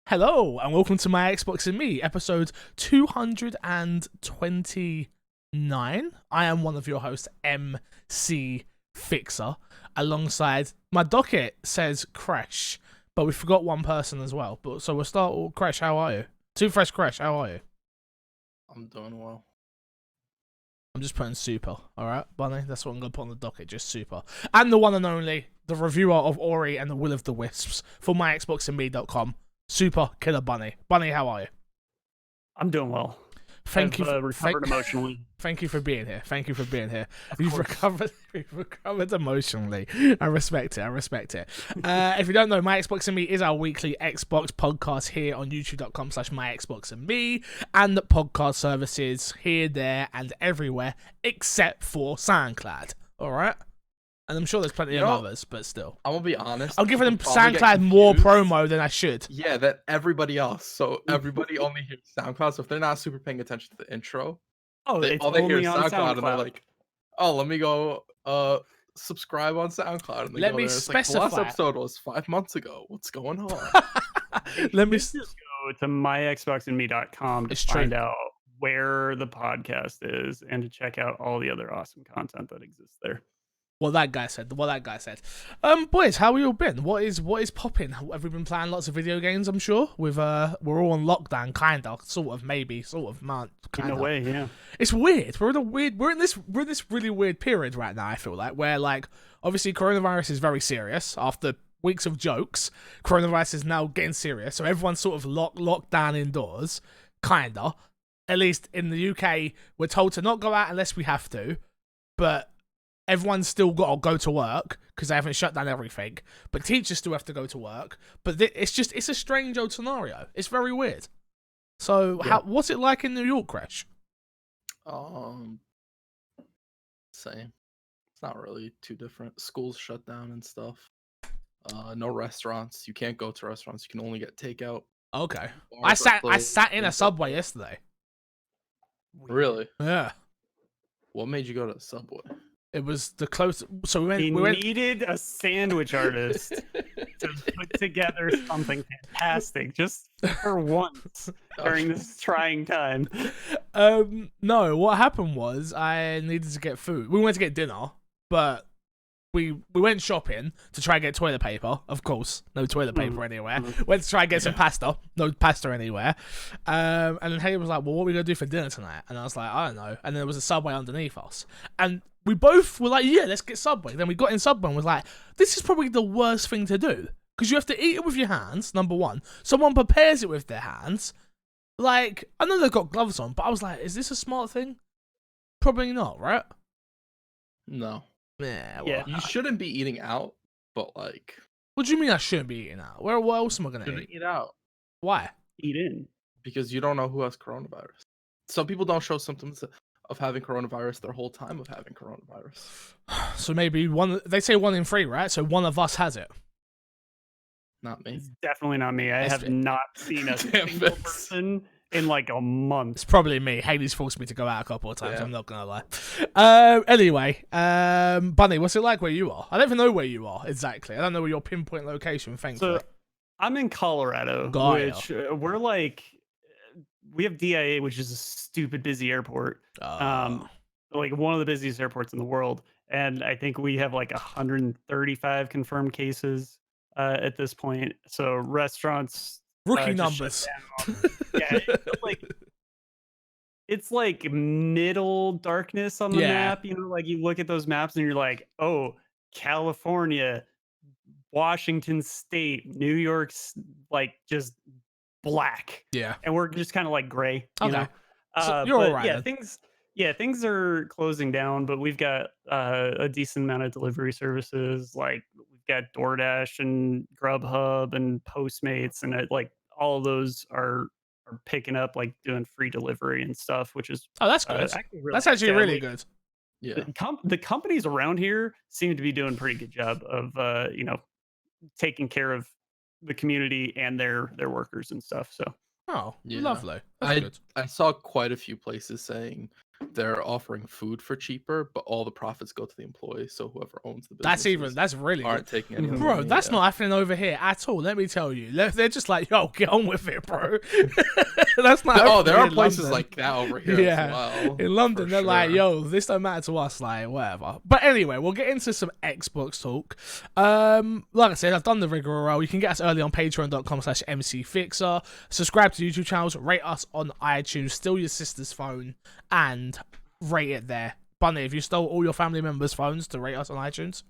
Hello, and welcome to My Xbox and Me, episode 229. I am one of your hosts, MC Fixer, alongside my docket says Crash, but we forgot one person as well. But so we'll start with Crash. How are you? Too Fresh Crash. How are you? I'm doing well. I'm just putting super. All right, Bunny. That's what I'm gonna put on the docket. Just super. And the one and only, the reviewer of Ori and the Will of the Wisps for MyXboxandMe.com. Super Killer Bunny. Bunny, how are you? I'm doing well. Thank you. Recovered emotionally. Thank you for being here. Thank you for being here. Of You've course. recovered emotionally. I respect it. If you don't know, My Xbox and Me is our weekly Xbox podcast here on youtube.com/myxboxandme and the podcast services here, there, and everywhere except for SoundCloud. All right. And I'm sure there's plenty of others, but still. I'm gonna be honest. I'm giving them people probably get SoundCloud more confused. promo than I should. Yeah, that everybody else. So everybody only hears SoundCloud. So if they're not super paying attention to the intro, Oh, it's all they hear only is on SoundCloud, and they're SoundCloud. like, "Oh, let me go subscribe on SoundCloud." And they Let go me there. It's like, the last specify. episode was 5 months ago. What's going on? Let me. Just go to myxboxandme.com to It's true. find out where the podcast is and to check out all the other awesome content that exists there. What that guy said. Boys, how have you all been? What is popping? Have we been playing lots of video games? I'm sure. We're all on lockdown, kinda, sort of, maybe, sort of, man. In a way, yeah. It's weird. We're in this really weird period right now. I feel like where obviously coronavirus is very serious. After weeks of jokes, coronavirus is now getting serious. So everyone's sort of locked down indoors, kinda. At least in the UK, we're told to not go out unless we have to, but everyone's still got to go to work because they haven't shut down everything. But teachers still have to go to work. But it's a strange old scenario. It's very weird. So, Yeah. what's it like in New York, Crash? Same. It's not really too different. Schools shut down and stuff. No restaurants. You can't go to restaurants. You can only get takeout. Okay. Bars I are closed, sat in a gyms are Subway closed. yesterday. Really? Yeah. What made you go to the Subway? It was the close. So He we went. needed a sandwich artist to put together something fantastic just for once during this trying time. No, what happened was I needed to get food. We went to get dinner, but we went shopping to try and get toilet paper. Of course, no toilet paper anywhere. Went to try and get some pasta. No pasta anywhere. And then Haley was like, "Well, what are we gonna do for dinner tonight?" And I was like, "I don't know." And then there was a Subway underneath us, and we both were like, "Yeah, let's get Subway." Then we got in Subway and was like, "This is probably the worst thing to do because you have to eat it with your hands. Number one, someone prepares it with their hands. Like, I know they've got gloves on, but I was like, is this a smart thing? Probably not, right? No. Yeah. Well, Yeah. You shouldn't be eating out, but like, What do you mean I shouldn't be eating out? What else am I gonna shouldn't eat? eat out Why? Eat in. because you don't know who has coronavirus. Some people don't show symptoms of having coronavirus their whole time of having coronavirus. So maybe they say 1 in 3, right? So one of us has it. Not me. It's definitely not me. I It's have fit. not seen a Damn single it. person in like a month. It's probably me. Haley's forced me to go out a couple of times. Yeah. I'm not gonna lie. Anyway, Bunny, what's it like where you are? I don't even know where you are exactly. I don't know where your pinpoint location. Thankfully. So I'm in Colorado, Got ya. which we're like, we have DIA, which is a stupid busy airport. Like one of the busiest airports in the world. And I think we have like 135 confirmed cases at this point. So restaurants, rookie just numbers. shut down. Yeah, it's like middle darkness on the Yeah. map. You know, like you look at those maps and you're like, oh, California, Washington State, New York's like just black, Yeah. and we're just kind of like gray. You Okay. know? So you're but all right yeah, then. things are closing down, but we've got a decent amount of delivery services. Like we've got DoorDash and Grubhub and Postmates, and like all of those are picking up, like doing free delivery and stuff, which is Oh, that's good. actually really That's actually yeah, really good. Yeah. the companies around here seem to be doing a pretty good job of taking care of the community and their workers and stuff. So Oh, Yeah. lovely. That's good. I saw quite a few places saying they're offering food for cheaper, but all the profits go to the employee. So whoever owns the That's business really good. aren't taking any of the Bro, money, that's yeah. not happening over here at all. Let me tell you, they're just like, yo, get on with it, bro. That's not. Oh, there are in places London. like that over here as well. In London, for they're like, sure. yo, this don't matter to us, like whatever. But anyway, we'll get into some Xbox talk. Like I said, I've done the rigmarole. You can get us early on patreon.com/mcfixer. Subscribe to YouTube channels, rate us on iTunes, steal your sister's phone, and rate it there. Bunny, if you stole all your family members' phones to rate us on iTunes?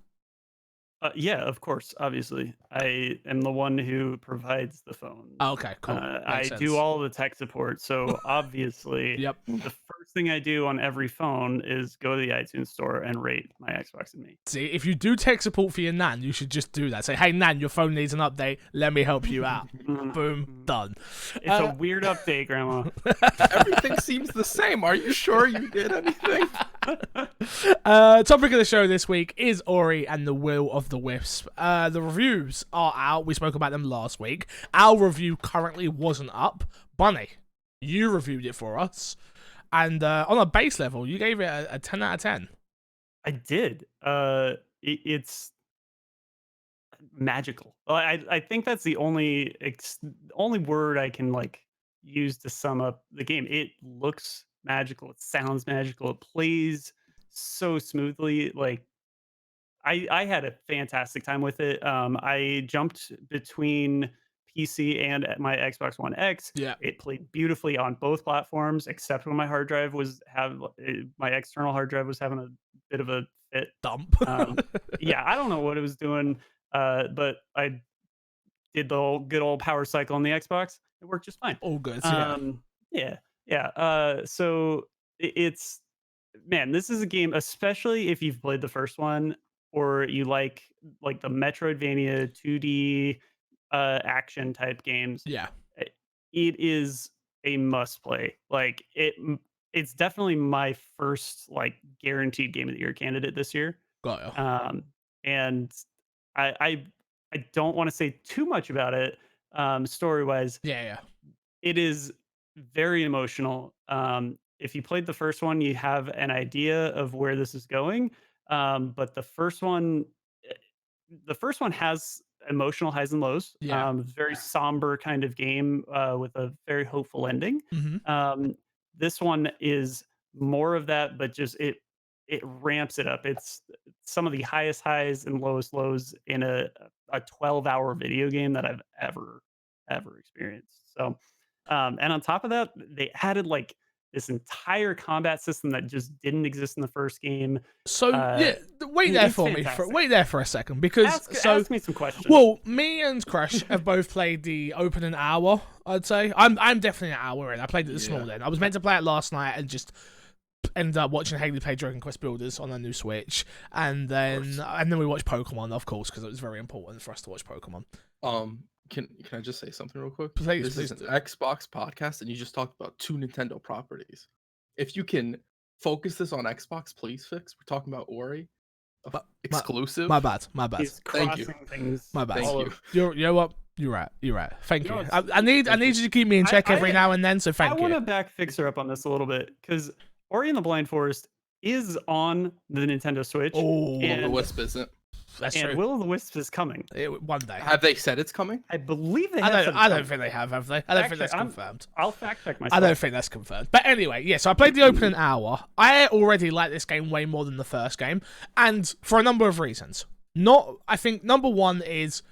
Yeah, of course. Obviously, I am the one who provides the phone. Oh, okay, cool. I Makes sense. do all the tech support, so obviously, Yep. the first thing I do on every phone is go to the iTunes store and rate my Xbox and me. See, if you do tech support for your nan, you should just do that. Say, hey, nan, your phone needs an update. Let me help you out. Boom, done. It's a weird update, Grandma. Everything seems the same. Are you sure you did anything? Topic of the show this week is Ori and the Will of the Wisp. The reviews are out. We spoke about them last week. Our review currently wasn't up. Bunny, you reviewed it for us. And on a base level, you gave it a 10 out of 10. I did. It's magical. I think that's the only word I can like use to sum up the game. It looks magical. It sounds magical. It plays so smoothly. Like I had a fantastic time with it. I jumped between PC and my Xbox One X. Yeah. It played beautifully on both platforms, except when my hard drive was my external hard drive was having a bit of a fit. Dump. Yeah, I don't know what it was doing, but I did the good old power cycle on the Xbox. It worked just fine. All good. Yeah. So it's man, this is a game, especially if you've played the first one or you like the Metroidvania 2D action type games. Yeah. It is a must play. Like it's definitely my first like guaranteed game of the year candidate this year. Got you. And I don't want to say too much about it story wise. Yeah. It is very emotional. If you played the first one, you have an idea of where this is going. But the first one has emotional highs and lows. Yeah. Very somber kind of game with a very hopeful ending. Mm-hmm. This one is more of that, but just it ramps it up. It's some of the highest highs and lowest lows in a 12-hour video game that I've ever experienced. So, and on top of that, they added like this entire combat system that just didn't exist in the first game. So wait there for me. Wait there for a second, because ask me some questions. Well, me and Crush have both played the opening hour. I'd say I'm definitely an hour in. I played it this morning. I was meant to play it last night and just ended up watching Haley play Dragon Quest Builders on a new Switch, and then we watched Pokemon, of course, because it was very important for us to watch Pokemon. Can I just say something real quick? Please, this is an Xbox podcast, and you just talked about 2 Nintendo properties. If you can focus this on Xbox, please fix. We're talking about Ori, exclusive. My bad. Thank you. Things my bad. Thank you. You know what? You're right. Thank you. I need you to keep me in check every now and then. So thank you. I want to back Fixer up on this a little bit, because Ori and the Blind Forest is on the Nintendo Switch. Oh, and the Wisp isn't. That's and true. Will of the Wisp is coming. One day. Have they said it's coming? I believe they have. I don't think they have they? I don't think that's confirmed. I'll fact check myself. I don't think that's confirmed. But anyway, yeah, so I played the opening hour. I already like this game way more than the first game, and for a number of reasons. I think number one is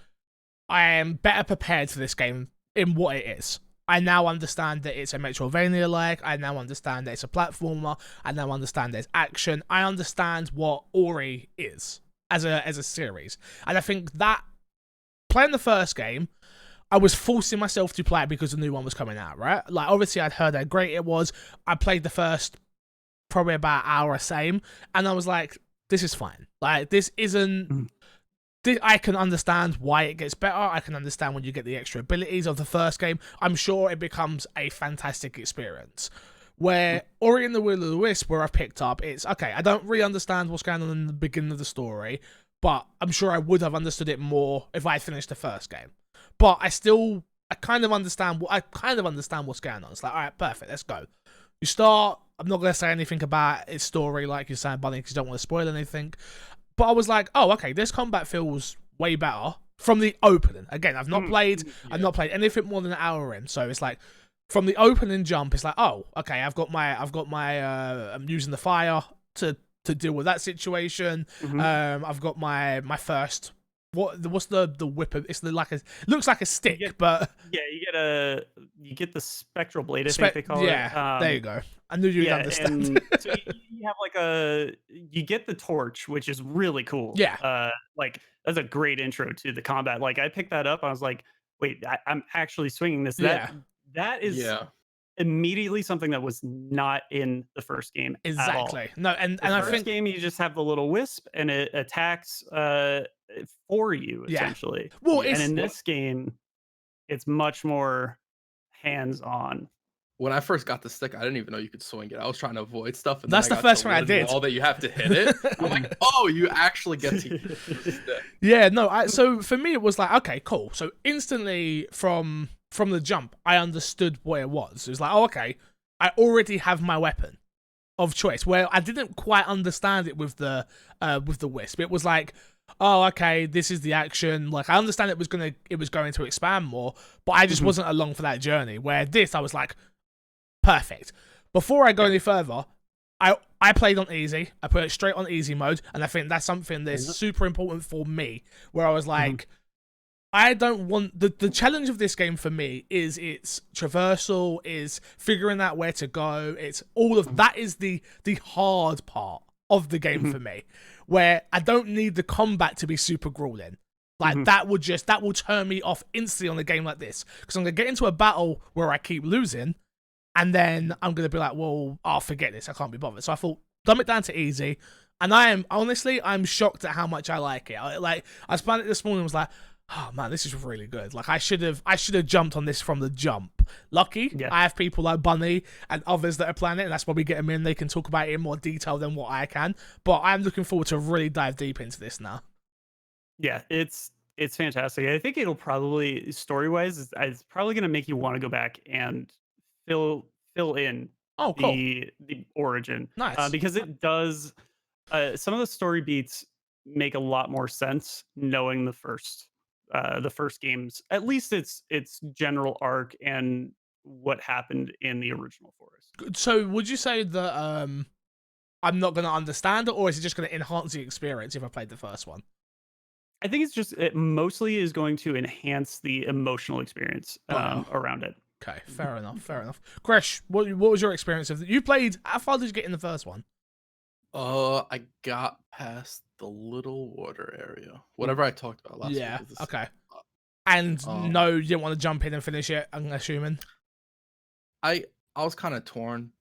I am better prepared for this game in what it is. I now understand that it's a Metroidvania-like. I now understand that it's a platformer. I now understand there's action. I understand what Ori is as a series. And I think that playing the first game, I was forcing myself to play it because the new one was coming out, right? Like, obviously, I'd heard how great it was. I played the first probably about an hour same, and I was like, this is fine. Like, this isn't... I can understand why it gets better. I can understand when you get the extra abilities of the first game. I'm sure it becomes a fantastic experience. Where Ori and the Will of the Wisp, where I've picked up, it's, okay, I don't really understand what's going on in the beginning of the story, but I'm sure I would have understood it more if I had finished the first game. But I kind of understand what's going on. It's like, all right, perfect, let's go. You start, I'm not gonna say anything about its story, like you're saying, Bunny, because you don't want to spoil anything. But I was like, oh, okay, this combat feels way better from the opening. Again, I've not played anything more than an hour in, so it's like from the opening jump, it's like, oh, okay, I'm using the fire to deal with that situation. I've got my first. What's the whip? It's looks like a stick, but yeah, you get the spectral blade. I think they call it. Yeah, there you go. I knew you'd understand. So you have you get the torch, which is really cool. Yeah. Like that's a great intro to the combat. Like I picked that up, I was like, wait, I'm actually swinging this. That is immediately something that was not in the first game. Exactly. At all. No, and I think first game you just have the little wisp and it attacks for you essentially. Well, and in this game, it's much more hands-on. When I first got the stick, I didn't even know you could swing it. I was trying to avoid stuff. And that's the first one I did. All that you have to hit it. I'm like, oh, you actually get to use the stick. Yeah, no. So for me, it was like, okay, cool. So instantly from the jump, I understood what it was. It was like, oh, okay, I already have my weapon of choice. Where I didn't quite understand it with the wisp. It was like, oh, okay, this is the action. Like I understand it was going to expand more, but I just wasn't along for that journey. Where this, I was like, perfect. Before I go any further, I played on easy. I put it straight on easy mode, and I think that's something that's super important for me. Where I was like, I don't want the challenge of this game for me is its traversal, is figuring out where to go. It's all of that is the hard part of the game for me, where I don't need the combat to be super grueling. Like that will turn me off instantly on a game like this, because I'm gonna get into a battle where I keep losing. And then I'm going to be like, well, I'll forget this. I can't be bothered. So I thought, dumb it down to easy. And I'm shocked at how much I like it. I was playing it this morning and was like, oh man, this is really good. Like I should have jumped on this from the jump. Lucky, I have people like Bunny and others that are playing it, and that's why we get them in. They can talk about it in more detail than what I can. But I'm looking forward to really dive deep into this now. Yeah, it's fantastic. I think it'll probably, story-wise, it's probably going to make you want to go back and fill in the origin. Nice. Because it does some of the story beats make a lot more sense knowing the first game's, at least its general arc and what happened in the original forest. So would you say that I'm not going to understand it, or is it just going to enhance the experience if I played the first one? I think it mostly is going to enhance the emotional experience around it. Okay, fair enough. Crash, what was your experience of it? You played, how far did you get in the first one? I got past the little water area. Whatever I talked about last week. Yeah, okay. And no, you didn't want to jump in and finish it, I'm assuming? I was kind of torn,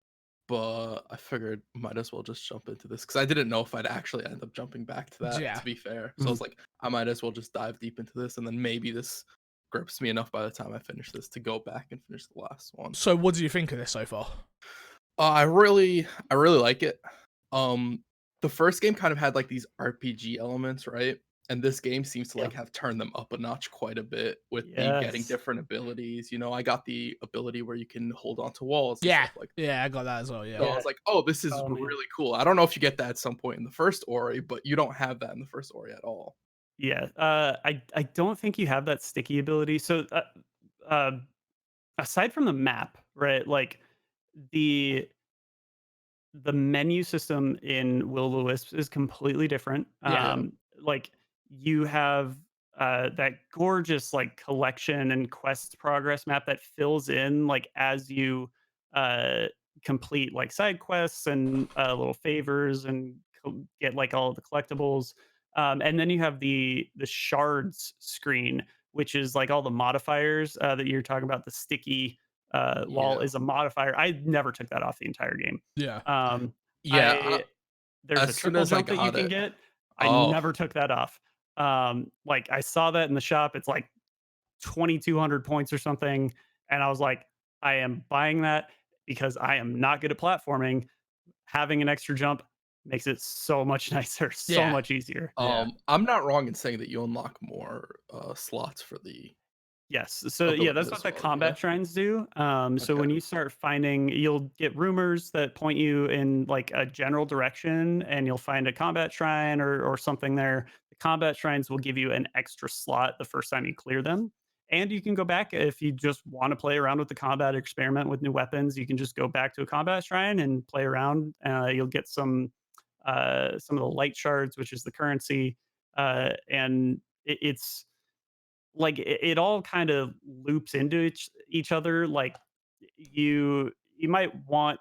but I figured might as well just jump into this, because I didn't know if I'd actually end up jumping back to that, to be fair. So I was like, I might as well just dive deep into this, and then maybe this grips me enough by the time I finish this to go back and finish the last one. So what do you think of this so far? I really like it. The first game kind of had like these RPG elements, right? And this game seems to have turned them up a notch quite a bit with the getting different abilities. You know, I got the ability where you can hold on to walls. And stuff like that. Yeah, I got that as well. Yeah. So I was like, oh, this is really cool. I don't know if you get that at some point in the first Ori, but you don't have that in the first Ori at all. Yeah, I don't think you have that sticky ability. So aside from the map, right? Like the menu system in Will o' the Wisps is completely different. Like you have that gorgeous like collection and quest progress map that fills in like as you complete like side quests and little favors and get like all of the collectibles. And then you have the shards screen, which is like all the modifiers that you're talking about. The sticky wall is a modifier. I never took that off the entire game. Yeah. There's a triple jump that you can get. I never took that off. Like I saw that in the shop. It's like 2,200 points or something. And I was like, I am buying that because I am not good at platforming. Having an extra jump makes it so much nicer, so much easier. I'm not wrong in saying that you unlock more slots for the Yes. So yeah, that's what as the well. Yeah. combat shrines do. So Okay. when you start finding, you'll get rumors that point you in like a general direction, and you'll find a combat shrine or something there. The combat shrines will give you an extra slot the first time you clear them. And you can go back if you just want to play around with the combat, experiment with new weapons. You can just go back to a combat shrine and play around. You'll get some of the light shards, which is the currency, and it's like it all kind of loops into each other. Like you might want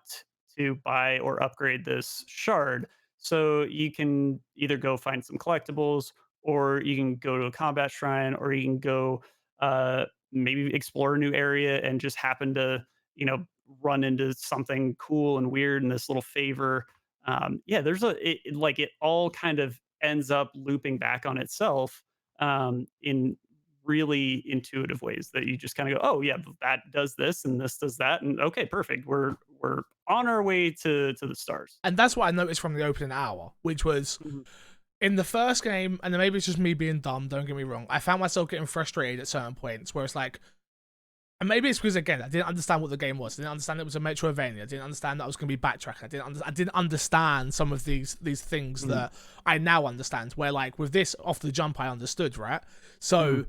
to buy or upgrade this shard, so you can either go find some collectibles, or you can go to a combat shrine, or you can go maybe explore a new area and just happen to you know run into something cool and weird in this little favor. Yeah, there's like it all kind of ends up looping back on itself in really intuitive ways that you just kind of go, oh yeah, that does this and this does that, and okay, perfect. We're on our way to the stars. And that's what I noticed from the opening hour, which was Mhm. in the first game, and then maybe it's just me being dumb, don't get me wrong, I found myself getting frustrated at certain points where it's like, and maybe it's because, again, I didn't understand what the game was. I didn't understand it was a Metroidvania. I didn't understand that I was going to be backtracking. I didn't understand some of these things that I now understand, where, like, with this, off the jump, I understood, right? So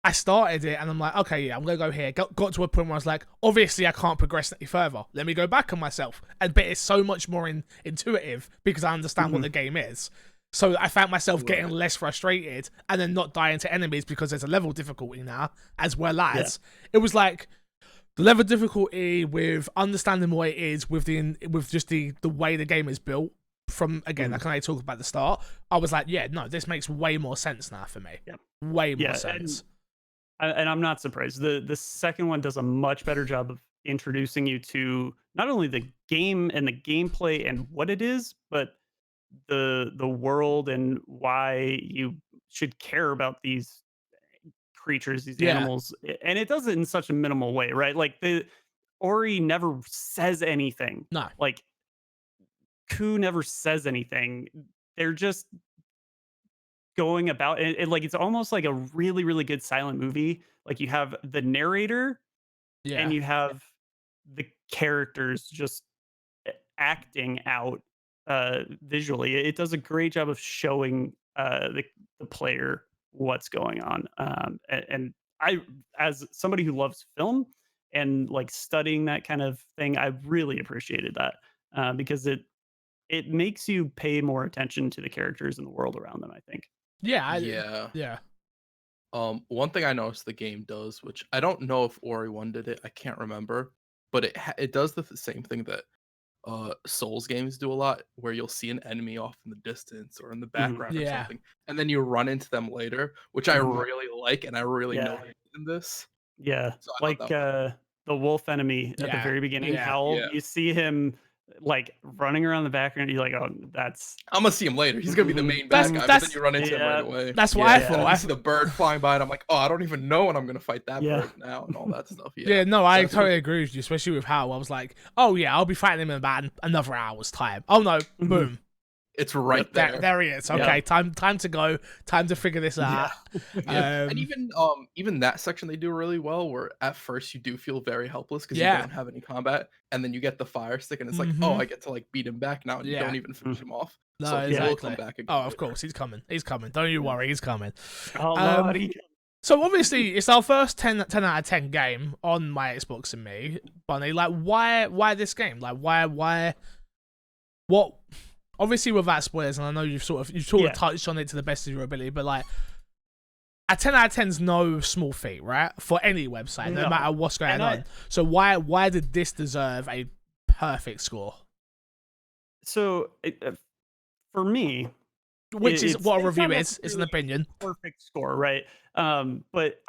I started it, and I'm like, okay, yeah, I'm going to go here. Got to a point where I was like, obviously, I can't progress any further. Let me go back on myself. But it's so much more intuitive because I understand what the game is. So I found myself getting less frustrated and then not dying to enemies because there's a level difficulty now, as well as it was like the level difficulty with understanding what it is with just the way the game is built. From again, I can only talk about the start. I was like, yeah, no, this makes way more sense now for me. Yeah. Way more sense. And I'm not surprised. The second one does a much better job of introducing you to not only the game and the gameplay and what it is, but the world and why you should care about these creatures, these animals. And it does it in such a minimal way, right? Like the Ori never says anything. No. Like Ku never says anything. They're just going about it, like it's almost like a really, really good silent movie. Like you have the narrator and you have the characters just acting out visually. It does a great job of showing the player what's going on. And I, as somebody who loves film and like studying that kind of thing, I really appreciated that because it makes you pay more attention to the characters and the world around them, I think. Yeah. Yeah. One thing I noticed the game does, which I don't know if Ori 1 did it, I can't remember, but it does the same thing that Souls games do a lot, where you'll see an enemy off in the distance or in the background or something, and then you run into them later, which I really like, and I really noticed in this. Yeah, So I like, thought that the wolf enemy at the Yeah, very beginning, yeah, Howl, yeah. you see him, like, running around the background, you're like, "Oh, that's." I'm gonna see him later. He's gonna be the main That's- bad guy, but that's- then you run into him right away. That's what I thought. I see the bird flying by, and I'm like, oh, I don't even know when I'm gonna fight that bird now, and all that stuff. Yeah, no, I totally agree with you, especially with how I was like, oh yeah, I'll be fighting him in about another hour's time. Oh no, boom. It's right there. There he is. Okay, time to go. Time to figure this out. And even that section they do really well, where at first you do feel very helpless because you don't have any combat, and then you get the fire stick and it's like, oh, I get to like beat him back now, and you don't even finish him off. No, so exactly. he will come back again. Oh, of course, he's coming. He's coming. Don't you worry, he's coming. Oh, Lordy. So obviously it's our first 10 out of 10 game on my Xbox and me, Bunny. Like, why this game? Like, why what? Obviously without spoilers, and I know you've sort of touched on it to the best of your ability, but like a 10 out of 10 is no small feat, right? For any website, no matter what's going on. So why did this deserve a perfect score? So for me, which is what a review is, it's an opinion. Perfect score, right? But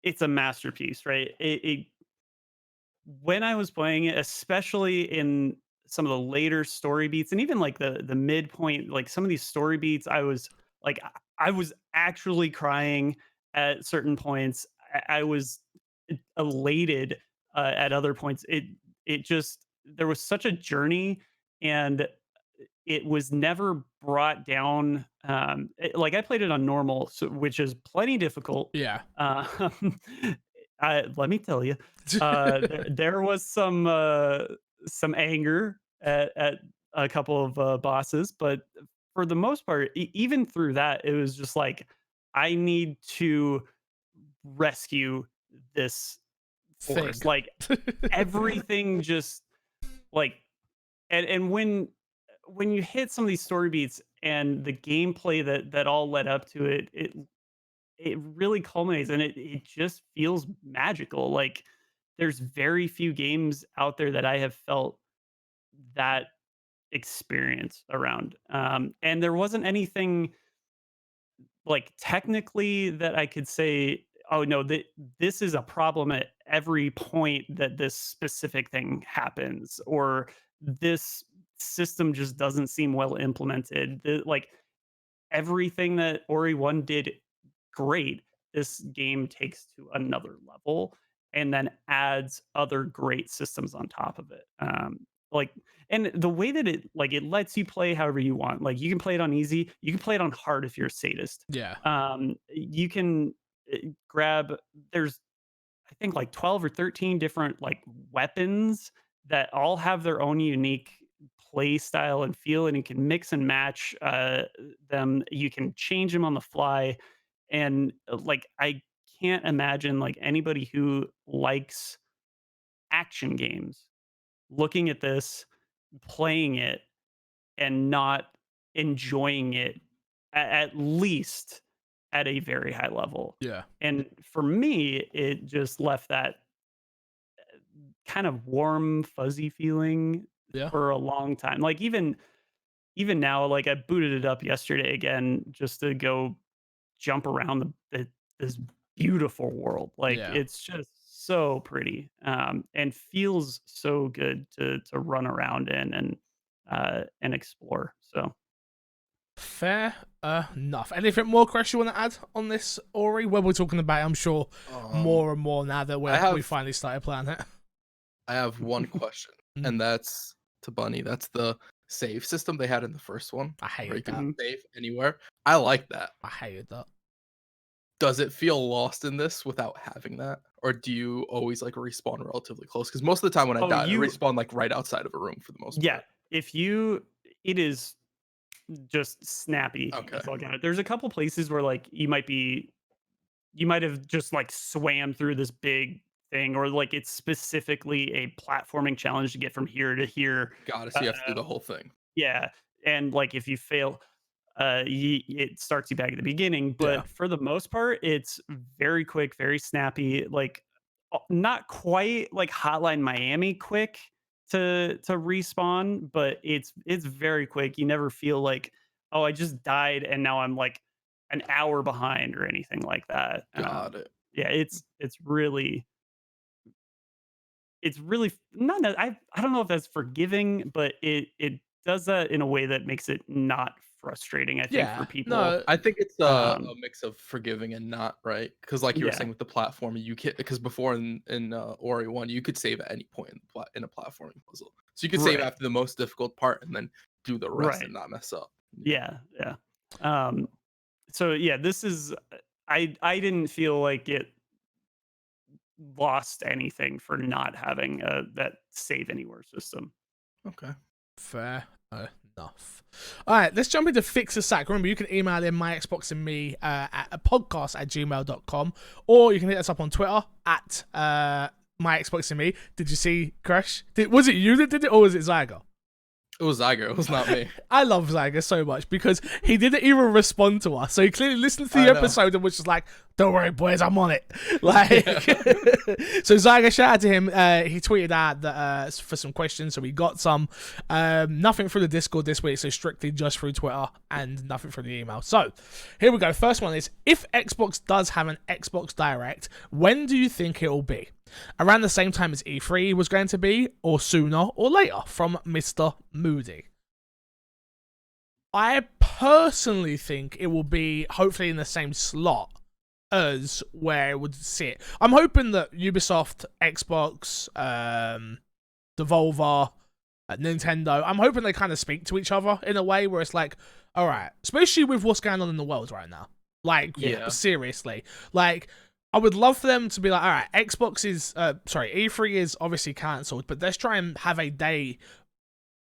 it's a masterpiece, right? When I was playing it, especially in some of the later story beats, and even like the midpoint, like some of these story beats, I was actually crying at certain points. I was elated at other points. It just, there was such a journey, and it was never brought down. Like I played it on normal, so, which is plenty difficult. Yeah. Let me tell you, there was some anger at a couple of bosses, but for the most part, even through that, it was just like I need to rescue this force. Like everything just like and when you hit some of these story beats and the gameplay that all led up to it, it really culminates and it just feels magical. Like there's very few games out there that I have felt that experience around. And there wasn't anything like technically that I could say, oh no, this is a problem at every point that this specific thing happens, or this system just doesn't seem well implemented. Like everything that Ori 1 did great, this game takes to another level and then adds other great systems on top of it. Like, and the way that it lets you play however you want. Like, you can play it on easy, you can play it on hard if you're a sadist. Yeah. You can grab. There's I think like 12 or 13 different like weapons that all have their own unique play style and feel, and you can mix and match them. You can change them on the fly, and like I can't imagine like anybody who likes action games looking at this, playing it, and not enjoying it at least at a very high level. Yeah. And for me, it just left that kind of warm, fuzzy feeling Yeah. for a long time. Like even now, like I booted it up yesterday again just to go jump around this beautiful world. Like Yeah. it's just so pretty, and feels so good to run around in and explore. So fair enough. Anything more, Crash, you want to add on this, Ori? Well, we're talking about, I'm sure, more and more now that we finally started playing it. I have one question, and that's to Bunny. That's the save system they had in the first one. I hated where you that. can save anywhere. I like that. I hated that. Does it feel lost in this without having that, or do you always like respawn relatively close? Because most of the time when I die, I respawn like right outside of a room for the most part. Yeah, it is just snappy. Okay. There's a couple places where like you might have just like swam through this big thing, or like it's specifically a platforming challenge to get from here to here. Got it. So you have to do the whole thing. Yeah, and like if you fail, it starts you back at the beginning. But for the most part, it's very quick, very snappy. Like not quite like Hotline Miami quick to respawn, but it's very quick. You never feel like, oh, I just died and now I'm like an hour behind or anything like that. Got it. Yeah, it's really not that I don't know if that's forgiving, but it does that in a way that makes it not frustrating, I think, for people. No, I think it's a mix of forgiving and not, right? Because like you were saying with the platform, you can, because before in Ori 1, you could save at any point in a platforming puzzle. So you could save after the most difficult part and then do the rest and not mess up. Yeah. So yeah, this is I didn't feel like it lost anything for not having that save anywhere system. Okay. Fair enough. All right, let's jump into Fixer Sack. Remember, you can email in myxboxandme at podcast@gmail.com, or you can hit us up on Twitter at myxboxandme. Did you see Crash? Was it you that did it, or was it Zyger? It was Zyger. It was not me. I love Zyger so much because he didn't even respond to us. So he clearly listened to the episode and was just like, "Don't worry, boys, I'm on it." Like, so Zyger, shout out to him. He tweeted out that for some questions, so we got some. Nothing through the Discord this week, so strictly just through Twitter and nothing through the email. So here we go. First one is: if Xbox does have an Xbox Direct, when do you think it will be? Around the same time as E3 was going to be, or sooner or later? From Mr. Moody. I personally think it will be hopefully in the same slot as where it would sit. I'm hoping that Ubisoft, Xbox, Devolver, at Nintendo. I'm hoping they kind of speak to each other in a way where it's like, all right, especially with what's going on in the world right now. Like, seriously. Like, I would love for them to be like, all right, E3 is obviously cancelled, but let's try and have a day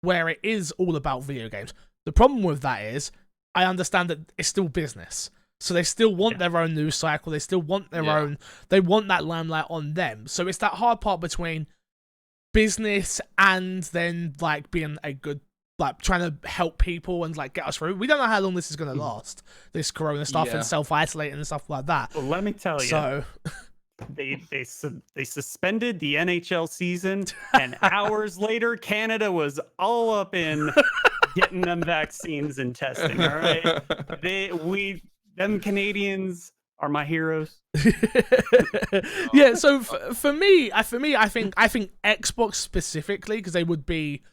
where it is all about video games. The problem with that is, I understand that it's still business. So they still want their own news cycle. They still want their own, they want that limelight on them. So it's that hard part between business and then like being a good, like trying to help people and like get us through. We don't know how long this is going to last, this corona stuff and self-isolating and stuff like that. Well, let me tell you. So they suspended the NHL season, and hours later, Canada was all up in getting them vaccines and testing. All right, them Canadians are my heroes. Yeah. So for me, I think Xbox specifically, because they would be.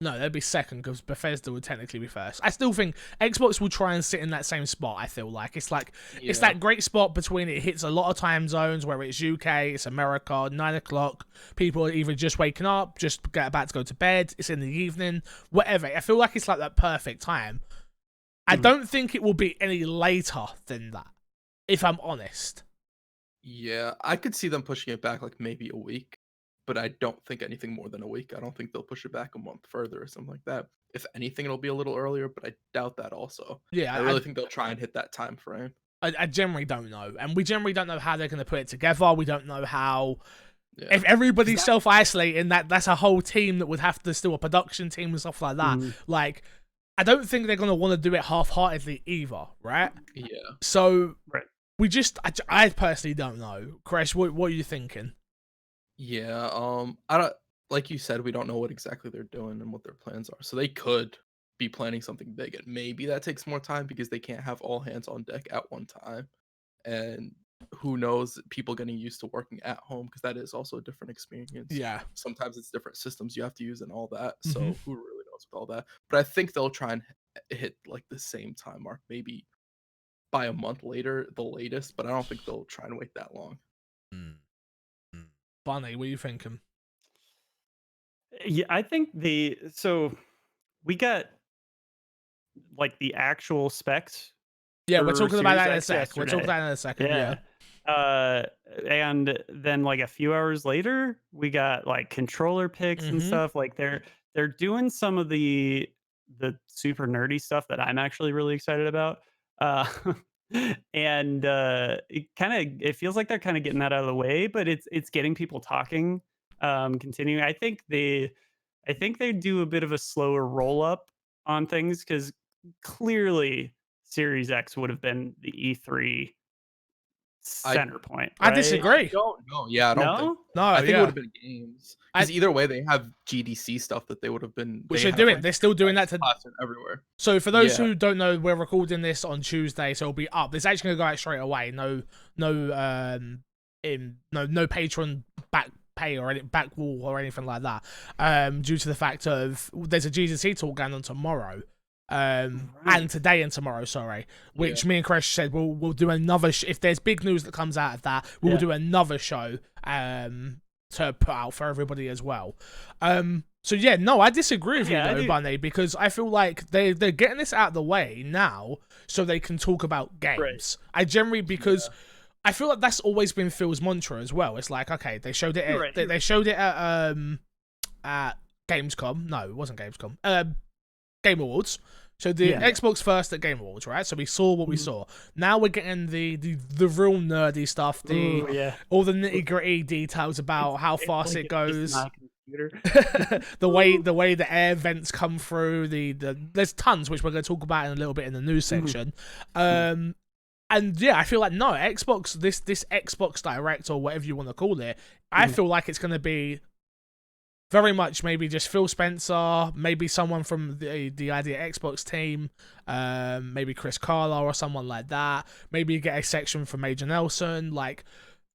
No, they'd be second because Bethesda would technically be first. I still think Xbox will try and sit in that same spot. I feel like it's it's that great spot between it hits a lot of time zones where it's UK, it's America, 9 o'clock. People are either just waking up, just about to go to bed. It's in the evening, whatever. I feel like it's like that perfect time. I don't think it will be any later than that, if I'm honest. Yeah, I could see them pushing it back like maybe a week. But I don't think anything more than a week. I don't think they'll push it back a month further or something like that. If anything, it'll be a little earlier, but I doubt that also. Yeah, I really think they'll try and hit that time frame. I generally don't know. And we generally don't know how they're going to put it together. We don't know how... Yeah. If everybody's self-isolating, that's a whole team that would have to still a production team and stuff like that. Like, I don't think they're going to want to do it half-heartedly either, right? Yeah. So, we just... I personally don't know. Crash, what are you thinking? Yeah, I don't, like you said, we don't know what exactly they're doing and what their plans are. So they could be planning something big, and maybe that takes more time because they can't have all hands on deck at one time. And who knows, people getting used to working at home, because that is also a different experience. Yeah. Sometimes it's different systems you have to use and all that. So who really knows with all that? But I think they'll try and hit like the same time mark, maybe by a month later, the latest. But I don't think they'll try and wait that long. Bunny, what are you thinking? Yeah, I think we got like the actual specs. Yeah, we're talking about that in a sec. We're talking about that in a second. Yeah. And then like a few hours later, we got like controller picks and stuff. Like they're doing some of the super nerdy stuff that I'm actually really excited about. And it feels like they're kind of getting that out of the way, but it's getting people talking. Continuing, I think they do a bit of a slower roll up on things, because clearly Series X would have been the E3 center point. Right? I disagree. I don't think. No, I think it would have been games. Because either way, they have GDC stuff that they would have been. Which they're doing. They're still doing that everywhere. So for those who don't know, we're recording this on Tuesday, so it'll be up. It's actually gonna go out straight away. No Patreon back pay or any back wall or anything like that. Due to the fact of there's a GDC talk going on tomorrow. And today and tomorrow, which me and Crash said we'll do another if there's big news that comes out of that, we'll do another show to put out for everybody as well. So yeah, no, I disagree with you though, Bunny, because I feel like they're getting this out of the way now so they can talk about games. I generally, because I feel like that's always been Phil's mantra as well. It's like, okay, they showed it they showed it at Gamescom. No, it wasn't Gamescom. Game Awards. So the Xbox first at Game Awards, right? So we saw what we saw. Now we're getting the real nerdy stuff, all the nitty-gritty details about how fast it goes. the way the air vents come through, there's tons which we're going to talk about in a little bit in the news section. And yeah, I feel like Xbox, this Xbox Direct or whatever you want to call it, I feel like it's going to be very much maybe just Phil Spencer, maybe someone from the Idea Xbox team, maybe Chris Carlisle or someone like that. Maybe you get a section from Major Nelson,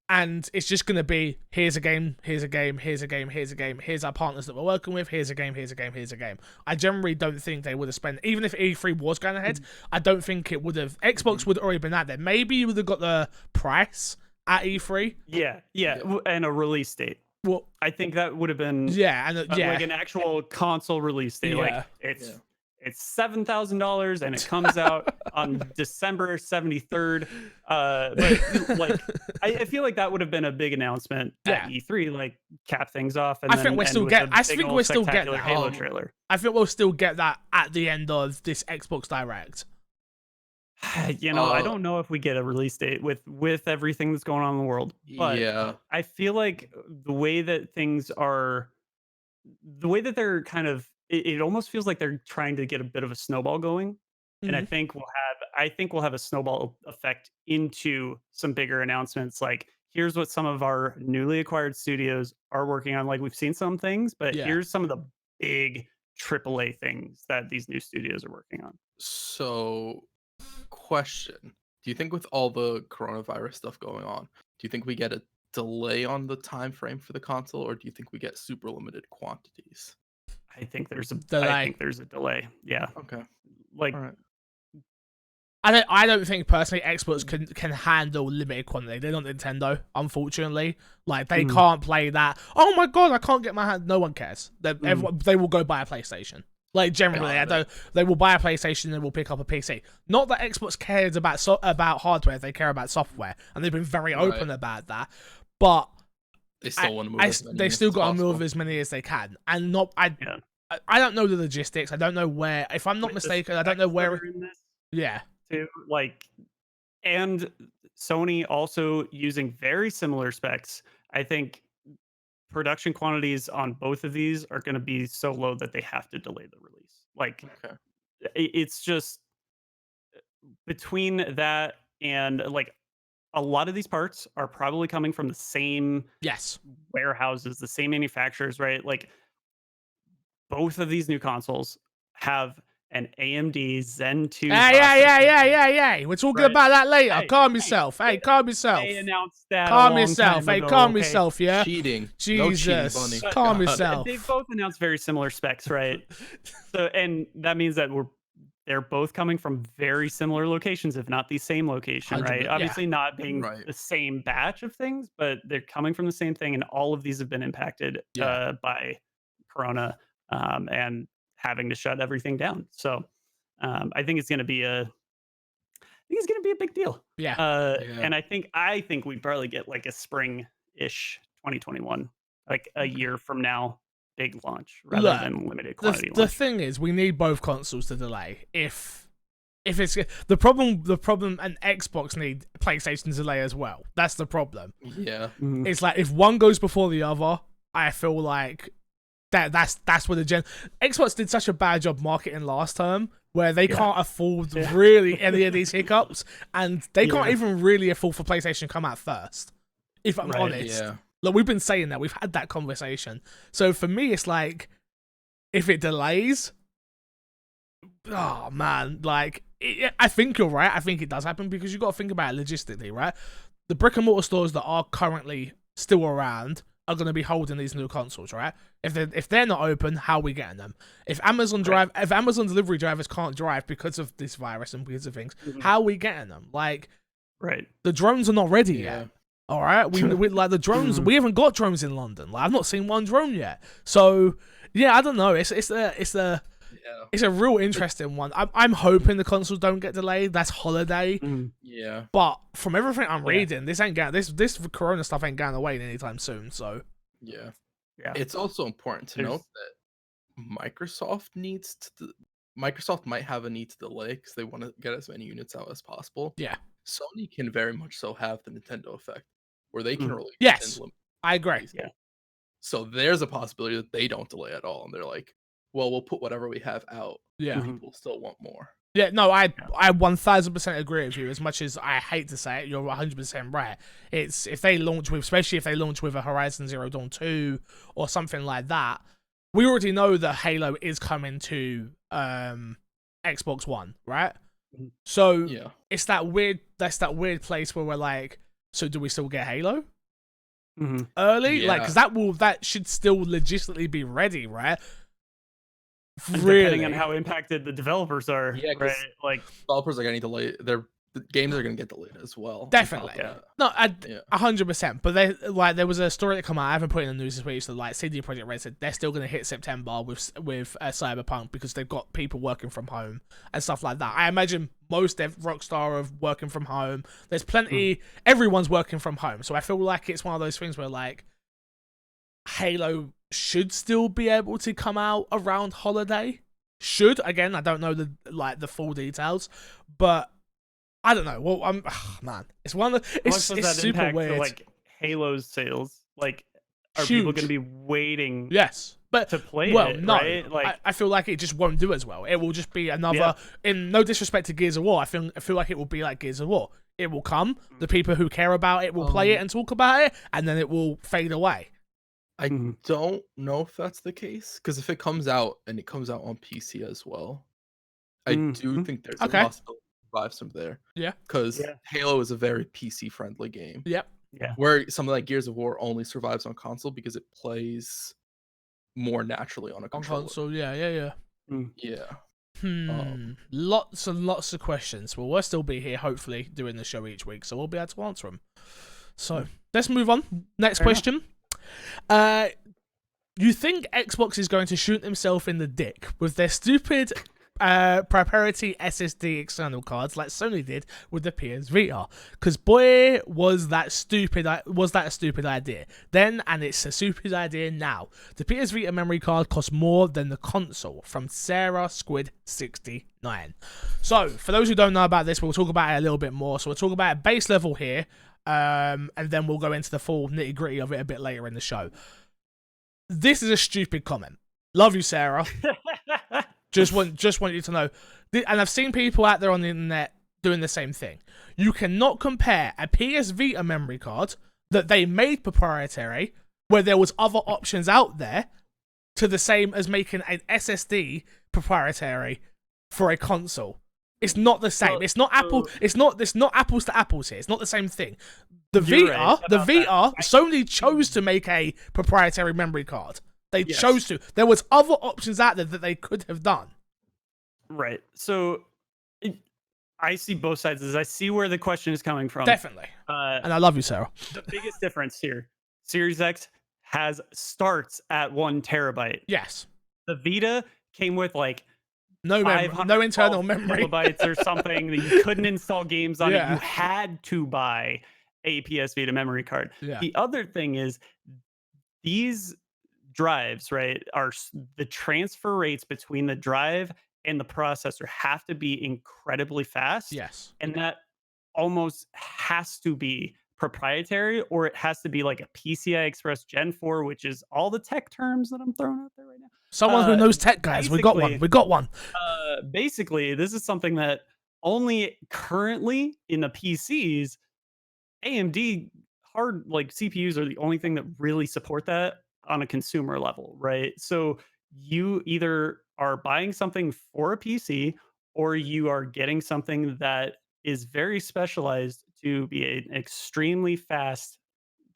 and it's just going to be, here's a game, here's a game, here's a game, here's a game, here's our partners that we're working with, here's a game, here's a game, here's a game. I generally don't think they would have spent, even if E3 was going ahead, I don't think it would have, Xbox would have already been out there. Maybe you would have got the price at E3. Yeah, and a release date. Well, I think that would have been like an actual console release date. Like it's $7,000 and it comes out on December 73rd. But like I feel like that would have been a big announcement at E3, like cap things off. And I think we'll still get. I think we'll still get that Halo trailer. I think we'll still get that at the end of this Xbox Direct. You know, I don't know if we get a release date with everything that's going on in the world. But I feel like the way that things are, the way that they're kind of, it almost feels like they're trying to get a bit of a snowball going. And I think we'll have a snowball effect into some bigger announcements. Like, here's what some of our newly acquired studios are working on. Like, we've seen some things, but here's some of the big AAA things that these new studios are working on. So, question: do you think with all the coronavirus stuff going on, do you think we get a delay on the time frame for the console, or do you think we get super limited quantities? I think there's a delay. Yeah. Okay. Like, I don't think personally Xbox can handle limited quantity. They're not Nintendo, unfortunately. Like, they can't play that. Oh my god, I can't get my hand. No one cares. They will go buy a PlayStation. Like, generally, they will buy a PlayStation and they will pick up a PC. Not that Xbox cares about hardware; they care about software, and they've been very open about that. But they still want to move. They still got to move as many as they can, and I don't know the logistics. I don't know where. If I'm not mistaken, I don't know where. Too, like, and Sony also using very similar specs. I think production quantities on both of these are going to be so low that they have to delay the release. Like, it's just between that and, like, a lot of these parts are probably coming from the same warehouses, the same manufacturers, right? Like, both of these new consoles have an AMD Zen 2. Yeah. We're talking about that later. Calm yourself. Calm yourself. They announced that. Calm yourself. Calm yourself. Yeah. Cheating. Jesus. No cheating, calm yourself. They both announced very similar specs, right? So, and that means that they're both coming from very similar locations, if not the same location, right? Obviously not being the same batch of things, but they're coming from the same thing, and all of these have been impacted by Corona and having to shut everything down. So I think it's going to be a big deal. And I think we probably get like a spring-ish 2021, like a year from now, big launch rather than limited quantity launch. The thing is, we need both consoles to delay. If it's the problem, and Xbox need PlayStation to delay as well. That's the problem. Yeah. It's like, if one goes before the other, I feel like that's where Xbox did such a bad job marketing last term, where they can't afford really any of these hiccups, and they can't even really afford for PlayStation to come out first. If I'm honest, like, we've been saying that, we've had that conversation. So for me, it's like, if it delays, oh man, like, I think you're right. I think it does happen, because you got to think about it logistically, right? The brick and mortar stores that are currently still around are going to be holding these new consoles, right? If they're not open, how are we getting them? If Amazon delivery drivers can't drive because of this virus and because of things, how are we getting them? Like, the drones are not ready yet. All right, we like the drones. We haven't got drones in London. Like, I've not seen one drone yet. So yeah, I don't know. It's a real interesting one. I'm hoping the consoles don't get delayed. That's holiday. Yeah. But from everything I'm reading, this Corona stuff ain't going away anytime soon. So yeah. It's also important to note that Microsoft might have a need to delay because they want to get as many units out as possible. Yeah. Sony can very much so have the Nintendo effect, where they can release. Yes, I agree. Yeah. So there's a possibility that they don't delay at all, and they're like, well, we'll put whatever we have out. Yeah. People still want more. Yeah, no, I 1000% agree with you. As much as I hate to say it, you're 100% right. It's especially if they launch with a Horizon Zero Dawn 2 or something like that. We already know that Halo is coming to Xbox One, right? So it's that weird place where we're like, so do we still get Halo early? Like, because that should still logistically be ready, right? Depending on how impacted the developers are, right? Like, developers are getting delayed. They're the games are gonna get delayed as well. Definitely. No, 100%. But there was a story that came out. I haven't put in the news this week. So like CD Projekt Red said they're still gonna hit September with Cyberpunk because they've got people working from home and stuff like that. I imagine most Rockstar are working from home. There's plenty. Everyone's working from home. So I feel like it's one of those things where like Halo should still be able to come out around holiday. Should, again, I don't know the full details, but I don't know. Well, man, it's one of the it's super weird. Like Halo's sales, like are people going to be waiting? Yes, but to play well, it, no, right? Like I feel like it just won't do as well. It will just be another. In no disrespect to Gears of War, I feel like it will be like Gears of War. It will come. The people who care about it will play it and talk about it, and then it will fade away. I don't know if that's the case, because if it comes out and it comes out on PC as well, I do think there's a possibility to survive some there. Yeah. Because Halo is a very PC friendly game. Yep. Yeah. Where something like Gears of War only survives on console because it plays more naturally on a controller. On console, yeah. Yeah. Lots and lots of questions. Well, we'll still be here, hopefully, doing the show each week, so we'll be able to answer them. So, let's move on. Next question. You think Xbox is going to shoot himself in the dick with their stupid proprietary SSD external cards like Sony did with the PS Vita? Because boy, was that a stupid idea then, and it's a stupid idea now. The PS Vita memory card costs more than the console. From Sarah Squid 69. So for those who don't know about this, we'll talk about it a little bit more. So we'll talk about it base level here, and then we'll go into the full nitty gritty of it a bit later in the show. This is a stupid comment. Love you, Sarah. Just want you to know. And I've seen people out there on the internet doing the same thing. You cannot compare a PS Vita memory card that they made proprietary, where there was other options out there, to the same as making an SSD proprietary for a console. It's not the same. Well, it's not Apple. It's not apples to apples here. It's not the same thing. The Vita, Sony chose to make a proprietary memory card. They chose to. There was other options out there that they could have done. Right. So I see both sides. I see where the question is coming from. Definitely. And I love you, Sarah. The biggest difference here, Series X starts at 1 terabyte. Yes. The Vita came with like no internal memory kilobytes or something that you couldn't install games on it. You had to buy a PS Vita memory card. Yeah. The other thing is these drives, right, are the transfer rates between the drive and the processor have to be incredibly fast. Yes. And that almost has to be proprietary, or it has to be like a PCI Express Gen 4, which is all the tech terms that I'm throwing out there right now. Someone who knows tech, guys. We got one. Basically, this is something that only currently in the PCs, AMD hard like CPUs are the only thing that really support that on a consumer level, right? So you either are buying something for a PC or you are getting something that is very specialized to be an extremely fast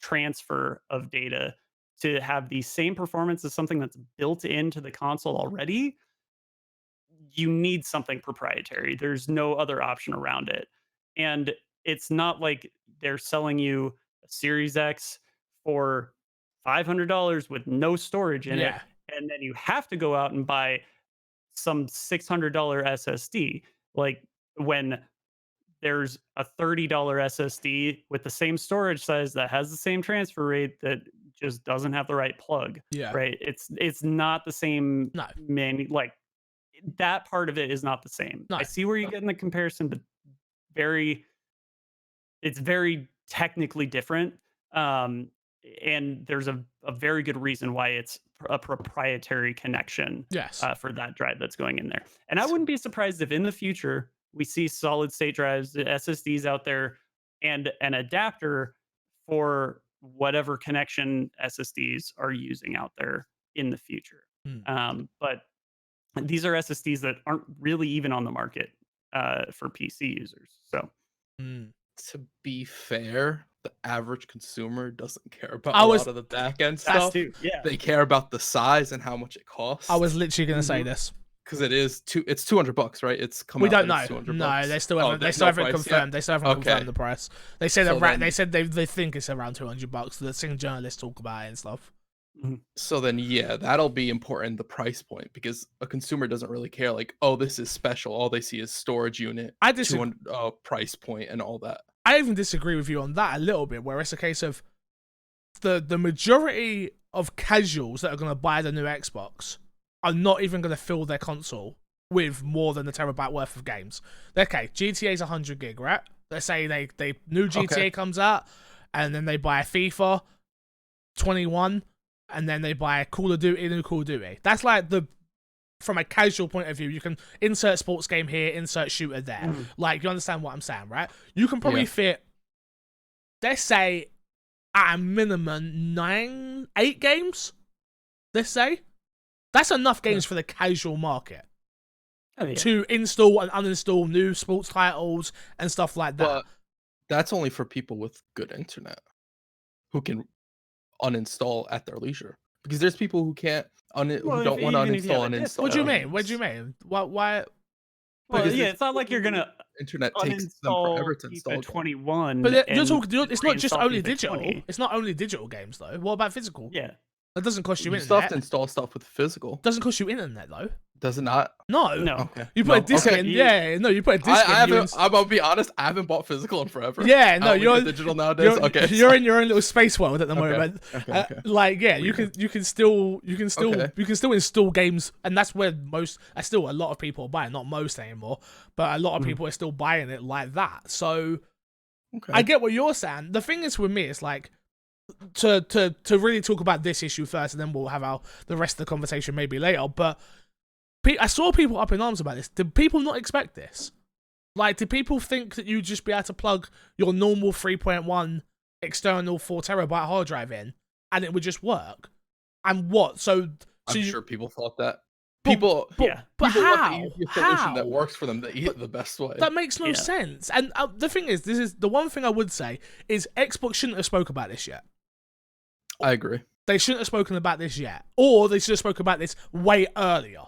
transfer of data to have the same performance as something that's built into the console already. You need something proprietary. There's no other option around it. And it's not like they're selling you a Series X for $500 with no storage in it, and then you have to go out and buy some $600 SSD. Like when there's a $30 SSD with the same storage size that has the same transfer rate that just doesn't have the right plug. Yeah. Right. It's not the same. No. Like that part of it is not the same. No. I see where you get in the comparison, but it's very technically different. And there's a very good reason why it's a proprietary connection for that drive that's going in there. And I wouldn't be surprised if in the future we see solid state drives, SSDs out there, and an adapter for whatever connection SSDs are using out there in the future. But these are SSDs that aren't really even on the market for PC users. So to be fair, the average consumer doesn't care about a lot of the back end stuff. They care about the size and how much it costs. I was literally going to say this. because it's $200, right? It's coming. We don't out know. $200. No, they still haven't. They still no haven't price confirmed. yet? They still haven't Okay. confirmed the price. They said So then- they said they think it's around $200. They're seeing journalists talk about it and stuff. So then, yeah, that'll be important. The price point, because a consumer doesn't really care. Like, oh, this is special. All they see is storage unit, I disagree. price point, and all that. I even disagree with you on that a little bit, where it's a case of the majority of casuals that are going to buy the new Xbox are not even going to fill their console with more than a terabyte worth of games. Okay, GTA's 100 gig, right? Let's say they new GTA comes out, and then they buy a FIFA 21, and then they buy a Call of Duty, new Call of Duty. That's like from a casual point of view, you can insert sports game here, insert shooter there. Like, you understand what I'm saying, right? You can probably fit, let's say, at a minimum 8 games. Let's say that's enough games for the casual market to install and uninstall new sports titles and stuff like that. But that's only for people with good internet who can uninstall at their leisure. Because there's people who can't who don't want to uninstall and install. What do you mean? What do you mean? Why? Well, it's not like you're gonna internet takes them forever to install. 21, but you're talking. It's not just only digital. It's not only digital games though. What about physical? Yeah, that doesn't cost you You internet. still have to install stuff with physical. Doesn't cost you internet though. Does it not? No. Okay. You put a disc in. Yeah. No, you put a disc in. I'm gonna be honest. I haven't bought physical in forever. Yeah. No, you're digital nowadays. You're in your own little space world at the moment. Okay. Like, yeah, you can still install games, and that's where still a lot of people are buying. Not most anymore, but a lot of people are still buying it like that. So I get what you're saying. The thing is with me, it's like to really talk about this issue first, and then we'll have the rest of the conversation maybe later. But I saw people up in arms about this. Did people not expect this? Like, did people think that you'd just be able to plug your normal 3.1 external 4 terabyte hard drive in and it would just work? And what? I'm sure people thought that. But people how? Want the solution that works for them the best way. That makes no sense. And the thing is, this is the one thing I would say is Xbox shouldn't have spoke about this yet. I agree. They shouldn't have spoken about this yet, or they should have spoken about this way earlier.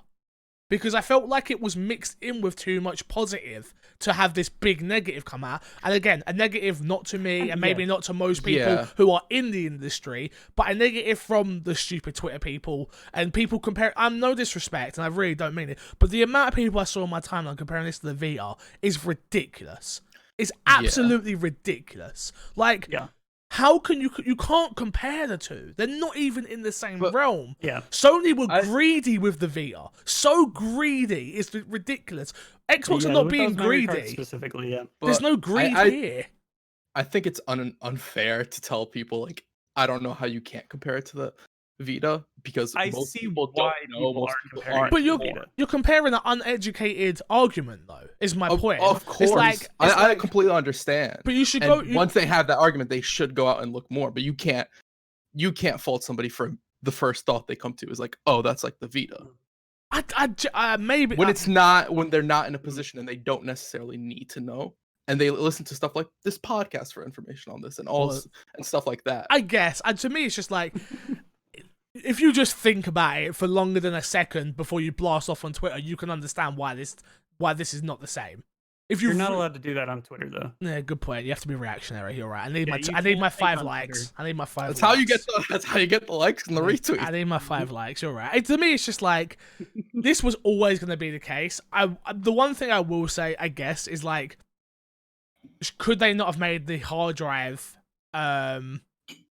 Because I felt like it was mixed in with too much positive to have this big negative come out. And again, a negative not to me and maybe not to most people who are in the industry, but a negative from the stupid Twitter people and people comparing. I'm no disrespect, and I really don't mean it, but the amount of people I saw on my timeline comparing this to the VR is ridiculous. It's absolutely ridiculous. Like, how can you can't compare the two? They're not even in the same realm. Yeah. Sony were greedy with the VR. So greedy. It's ridiculous. Xbox are not being greedy. Specifically, yeah. There's no greed here. I think it's unfair to tell people, like, I don't know how you can't compare it to the Vita, because most people don't know. Most people aren't. But you're comparing an uneducated argument, though, is my point. Of course. I completely understand. But you should once they have that argument, they should go out and look more. But you can't fault somebody for the first thought they come to is like, oh, that's like the Vita. Maybe when they're not in a position and they don't necessarily need to know, and they listen to stuff like this podcast for information on this and and stuff like that. I guess. And to me, it's just like, if you just think about it for longer than a second before you blast off on Twitter, you can understand why this is not the same. If you're not allowed to do that on Twitter, though. Yeah, good point. You have to be reactionary. You're right. I need my 5 likes. I need my 5. That's how you get the likes and the retweets. I need my 5 likes. You're right. To me, it's just like, this was always going to be the case. The one thing I will say, I guess, is like, could they not have made the hard drive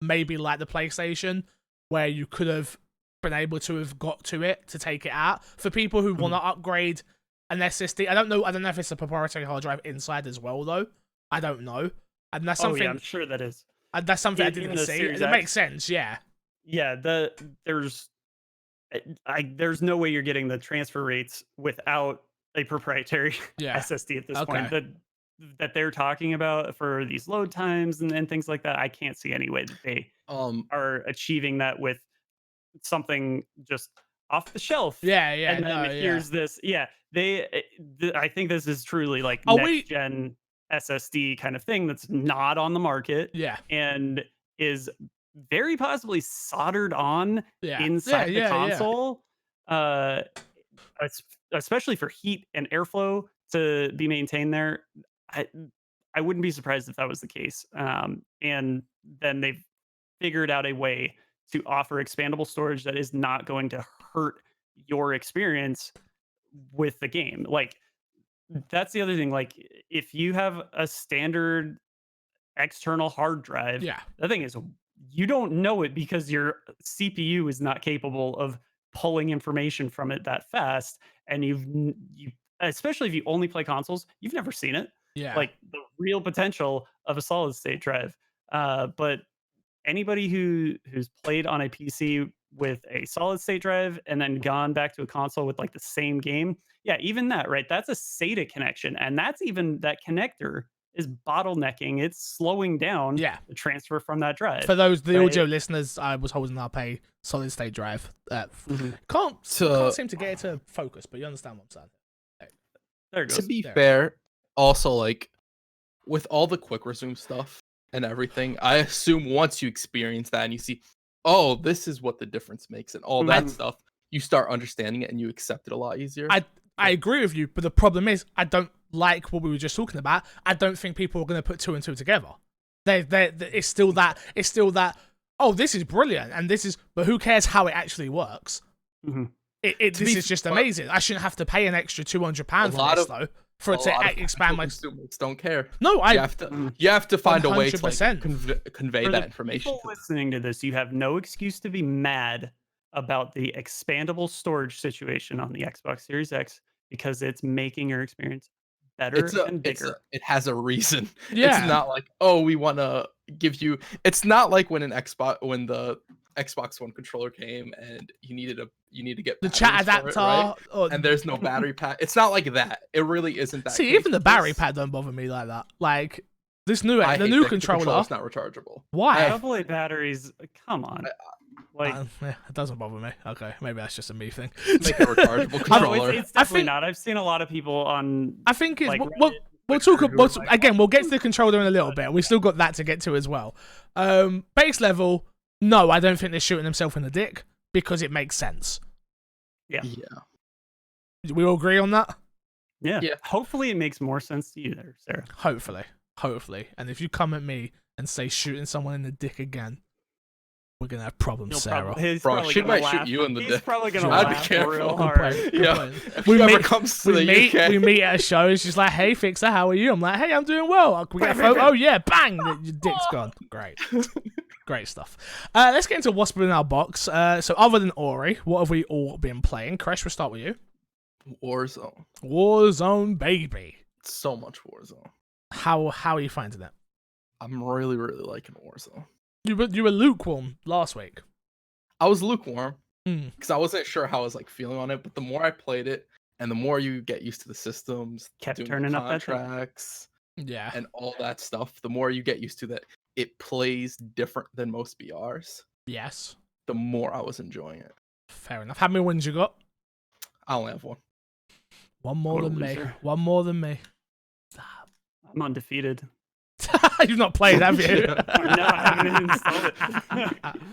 maybe like the PlayStation, where you could have been able to have got to it to take it out for people who want to upgrade an SSD? I don't know if it's a proprietary hard drive inside as well, though. I don't know, and that's something. I'm sure that is. And that's something I didn't see. It makes sense, yeah. Yeah, there's no way you're getting the transfer rates without a proprietary SSD at this point. That they're talking about for these load times and things like that. I can't see any way that they are achieving that with something just off the shelf. And then here's this. Yeah, I think this is truly like next gen SSD kind of thing that's not on the market. Yeah, and is very possibly soldered on inside the console. especially for heat and airflow to be maintained there, I I wouldn't be surprised if that was the case. And then they've figured out a way to offer expandable storage that is not going to hurt your experience with the game. Like that's the other thing. Like if you have a standard external hard drive, Yeah. the thing is you don't know it because your CPU is not capable of pulling information from it that fast. And you especially if you only play consoles, you've never seen it. Yeah. Like the real potential of a solid state drive. But anybody who's played on a PC with a solid state drive and then gone back to a console with like the same game, yeah, even that, right? That's a SATA connection, and that's even that connector is bottlenecking. It's slowing down Yeah. the transfer from that drive. For those the right? audio listeners, I was holding up a solid state drive. Mhm. Can't seem to get it to focus, but you understand what I'm saying. There it goes. To be There. fair, also like with all the quick resume stuff and everything, I assume once you experience that and you see, oh, this is what the difference makes and all that Mhm. stuff, you start understanding it and you accept it a lot easier. I agree with you, but the problem is I don't like what we were just talking about. I don't think people are going to put 2 and 2 together. It's still that. Oh, this is brilliant, and this is, but who cares how it actually works? Mhm. This is just amazing. I shouldn't have to pay an extra £200 for this though, for it to expand my. consumers don't care. No, You have to find a way to like, 100%. convey For that the information. people listening to this, you have no excuse to be mad about the expandable storage situation on the Xbox Series X because it's making your experience better and bigger. It has a reason. Yeah. It's not like, oh, we want to give you. It's not like when the Xbox One controller came and you need to get The chat batteries for adapter, it, right? And there's no battery pack. It's not like that. It really isn't that. See, case even the with battery this. pad don't bother me like that. Like this I new hate the new that the controller. controller's not rechargeable. Why? AA batteries, come on. Like, Yeah, it doesn't bother me. Okay, maybe that's just a me thing. Make a rechargeable no, controller. it's definitely not. I've seen a lot of people on. I think it's like, we'll Reddit, talk Twitter, about who are like, again. We'll get to the controller in a little bit. We've still got that to get to as well. Base level, no, I don't think they're shooting themselves in the dick because it makes sense. Yeah. Do we all agree on that? Yeah. Yeah. Hopefully, it makes more sense to you there, Sarah. Hopefully. And if you come at me and say shooting someone in the dick again, we're gonna have problems, Sarah. Bro, she might shoot you in the He's dick. probably gonna I'd be laugh careful. real Good hard. Good Yeah. point. If We whoever meet- comes to We the meet, UK, we meet at a show, and she's like, "Hey, Fixer, how are you?" I'm like, "Hey, I'm doing well. Can we get a photo?" Oh yeah, bang! Your dick's gone. Great, great stuff. Let's get into what's been in our box. So other than Ori, what have we all been playing? Crash, we'll start with you. Warzone. Warzone, baby. So much Warzone. How are you finding it? I'm really, really liking Warzone. You were lukewarm last week. I was lukewarm Mm. because I wasn't sure how I was like feeling on it. But the more I played it, and the more you get used to the systems, Kept doing turning the up that thing. contracts, Yeah. and all that stuff, the more you get used to that, it plays different than most BRs. Yes. The more I was enjoying it. Fair enough. How many wins you got? I only have one. One more What a than me. loser. One more than me. I'm undefeated. You've not played, have you? No, I haven't installed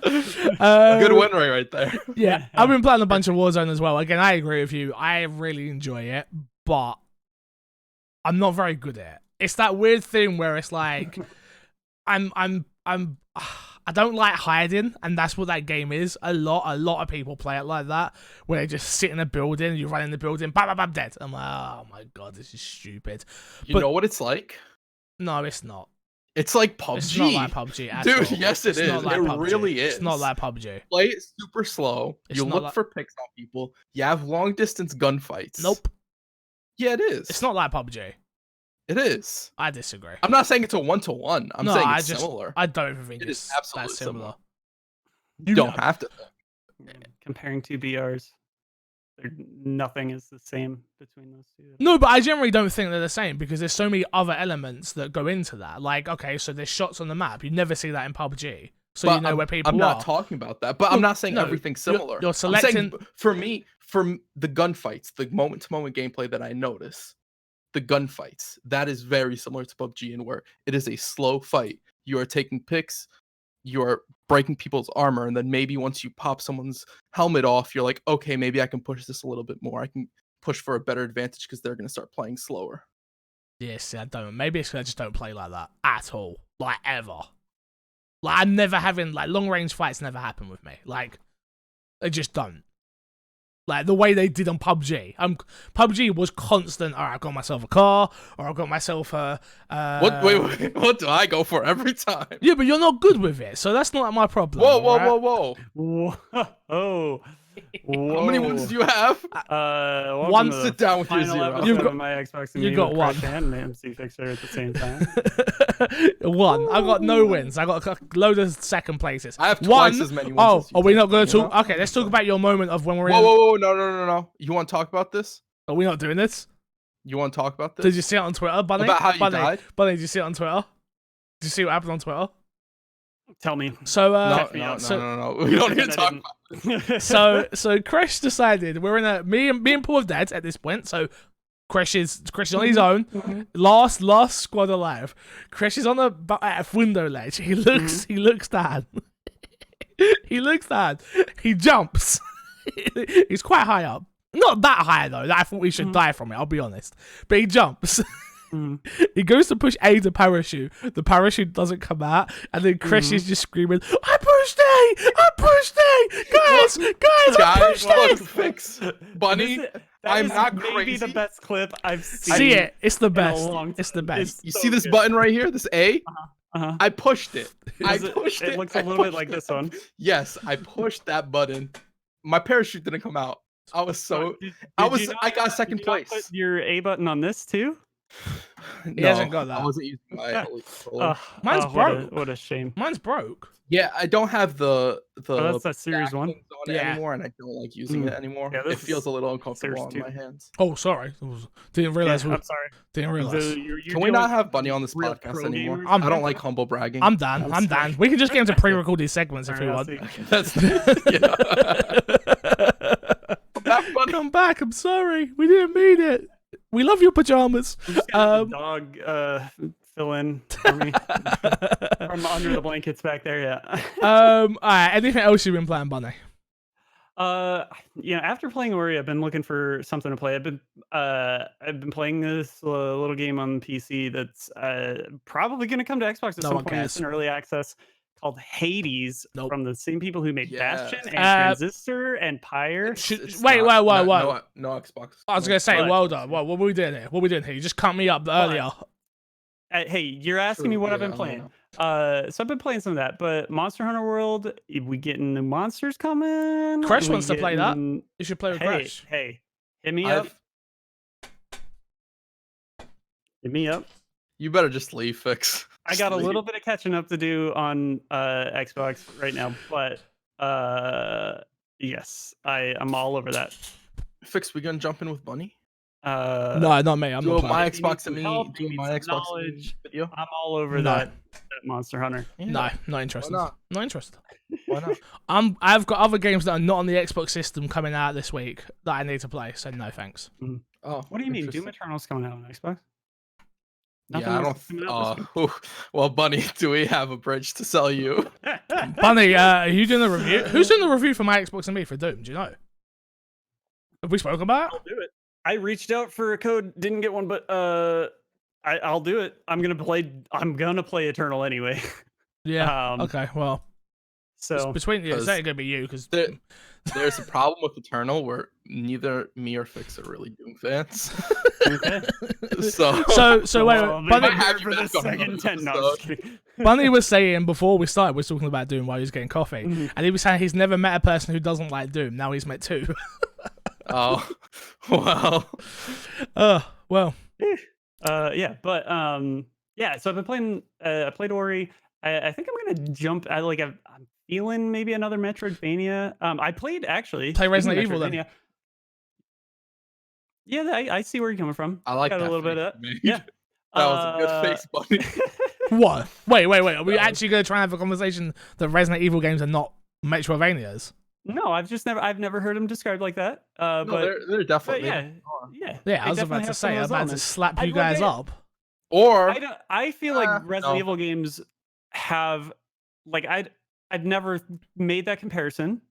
it. Good win rate right there. Yeah, I've been playing a bunch of Warzone as well. Again, I agree with you. I really enjoy it, but I'm not very good at it. It's that weird thing where it's like I don't like hiding, and that's what that game is. A lot of people play it like that, where they just sit in a building, you run in the building, bam, bam, bam, dead. I'm like, oh my god, this is stupid. You know what it's like? No, it's not. It's like PUBG. It's not like PUBG at Dude, all. yes, it It's is. not like It PUBG. really is. It's not like PUBG. Play it super slow. It's You not look like- for picks on people. You have long distance gunfights. Nope. Yeah, it is. It's not like PUBG. It is. I disagree. I'm not saying it's a 1-to-1. I'm No, saying I it's just- similar. I don't even think It is it's absolutely that similar. You don't have to. Comparing two BRs, nothing is the same between those two. No, but I generally don't think they're the same because there's so many other elements that go into that. Like, okay, so there's shots on the map. You never see that in PUBG. So But you know where people I'm not are. talking about that. But I'm not saying everything's similar. You're I'm selecting. saying for me, from the gunfights, the moment-to-moment gameplay that I notice, the gunfights, that is very similar to PUBG, in where it is a slow fight. You are taking picks. You're breaking people's armor, and then maybe once you pop someone's helmet off, you're like, okay, maybe I can push this a little bit more. I can push for a better advantage because they're gonna start playing slower. Yes, I don't. Maybe it's 'cause I just don't play like that at all, like ever. Like I'm never having like long range fights. Never happen with me. Like they just don't. Like the way they did on PUBG. PUBG was constant. All right, I've got myself a car, or I've got myself a. Wait, what do I go for every time? Yeah, but you're not good with it, so that's not my problem. Whoa! Oh. How many ones do you have? One. Sit down with your zero. You've got my Xbox and you got one and MC Fixer at the same time. One. I got no wins. I got a load of second places. I have twice as many wins. Oh, are we not going to talk? Okay, let's talk about your moment of when we're in. Whoa! No! You want to talk about this? Are we not doing this? You want to talk about this? Did you see it on Twitter, Bunny? About how you died? Bunny, did you see it on Twitter? Did you see what happened on Twitter? Tell me. So no. We don't need to talk about it. So Crash decided we're in a me and Paul are dead at this point. So Crash is on his own. Last squad alive. Crash is on the window ledge. He looks down. He looks down. He jumps. He's quite high up. Not that high though. That I thought we should die from it. I'll be honest. But he jumps. He goes to push A to parachute. The parachute doesn't come out, and then Crash is just screaming, "I pushed A! I pushed A! Guys, I pushed A!" Fix Bunny. I'm not crazy. Maybe the best clip I've seen. See it? It's the best. It's the best. You see this button right here? This A? I pushed it. It looks a little bit like this one. Yes, I pushed that button. My parachute didn't come out. I was so. I got second place. Put your A button on this too. He hasn't got that. I wasn't using my elite controller. Mine's broke. What a shame. Mine's broke. Yeah, I don't have the that's that series one on it anymore, and I don't like using it anymore. Yeah, it feels a little uncomfortable on my hands. Oh, sorry. Didn't realize. I'm sorry. Didn't realize. Can we not have Bunny on this podcast anymore? I don't like humble bragging. I'm done. We can just get into pre-record these segments if we want. That's Come back. I'm sorry. We didn't mean it. We love your pajamas. Dog fill in for me from under the blankets back there. Yeah. All right. Anything else you've been playing, Bunny? After playing Ori, I've been looking for something to play. I've been playing this little game on PC that's probably going to come to Xbox at some point. It's in early access, called Hades, from the same people who made Bastion and Transistor and Pyre. Wait. No Xbox. I was gonna say, well done. What were we doing here? You just cut me up earlier. Hey, you're asking me what I've been playing. So I've been playing some of that, but Monster Hunter World, we getting new monsters coming. Crash wants to play that. You should play with Crash. Hey, hit me up. Hit me up. You better just leave, Fix. I got a little bit of catching up to do on Xbox right now, but yes, I'm all over that. Fix, we gonna jump in with Bunny? No, not me. I'm not my Xbox and me. Do my Xbox video. I'm all over that Monster Hunter. Yeah. No, not interested. Why not? Not interested. Why not? I've got other games that are not on the Xbox system coming out this week that I need to play. So no thanks. Oh, what do you mean? Doom Eternal's coming out on Xbox? Nothing I don't. Well, Bunny, do we have a bridge to sell you? Bunny, are you doing the review? Who's doing the review for my Xbox and me for Doom? Do you know? Have we spoken about it? I'll do it. I reached out for a code, didn't get one, but I'll do it. I'm gonna play Eternal anyway. Yeah. Okay. Well. So between you, it's not gonna be you because there's a problem with Eternal where neither me or Fix are really Doom fans. Okay. So wait, Bunny, for the second 10. No, just kidding. Bunny was saying before we started, we were talking about Doom while he was getting coffee, and he was saying he's never met a person who doesn't like Doom. Now he's met two. Oh, well. Well. Yeah, but yeah. So I've been playing. I played Ori. I think I'm gonna jump. I'm feeling maybe another Metroidvania. I played actually. Play Resident Evil then. Yeah, I see where you're coming from. I like got that a little bit of that. Yeah. That was a good face, Bunny. What? Wait. Are we actually going to try and have a conversation that Resident Evil games are not Metroidvanias? No, I've never heard them described like that. No, but they're definitely. Yeah. I was about to say, I'm about to slap you guys up. Or I feel like Resident Evil games have I've never made that comparison.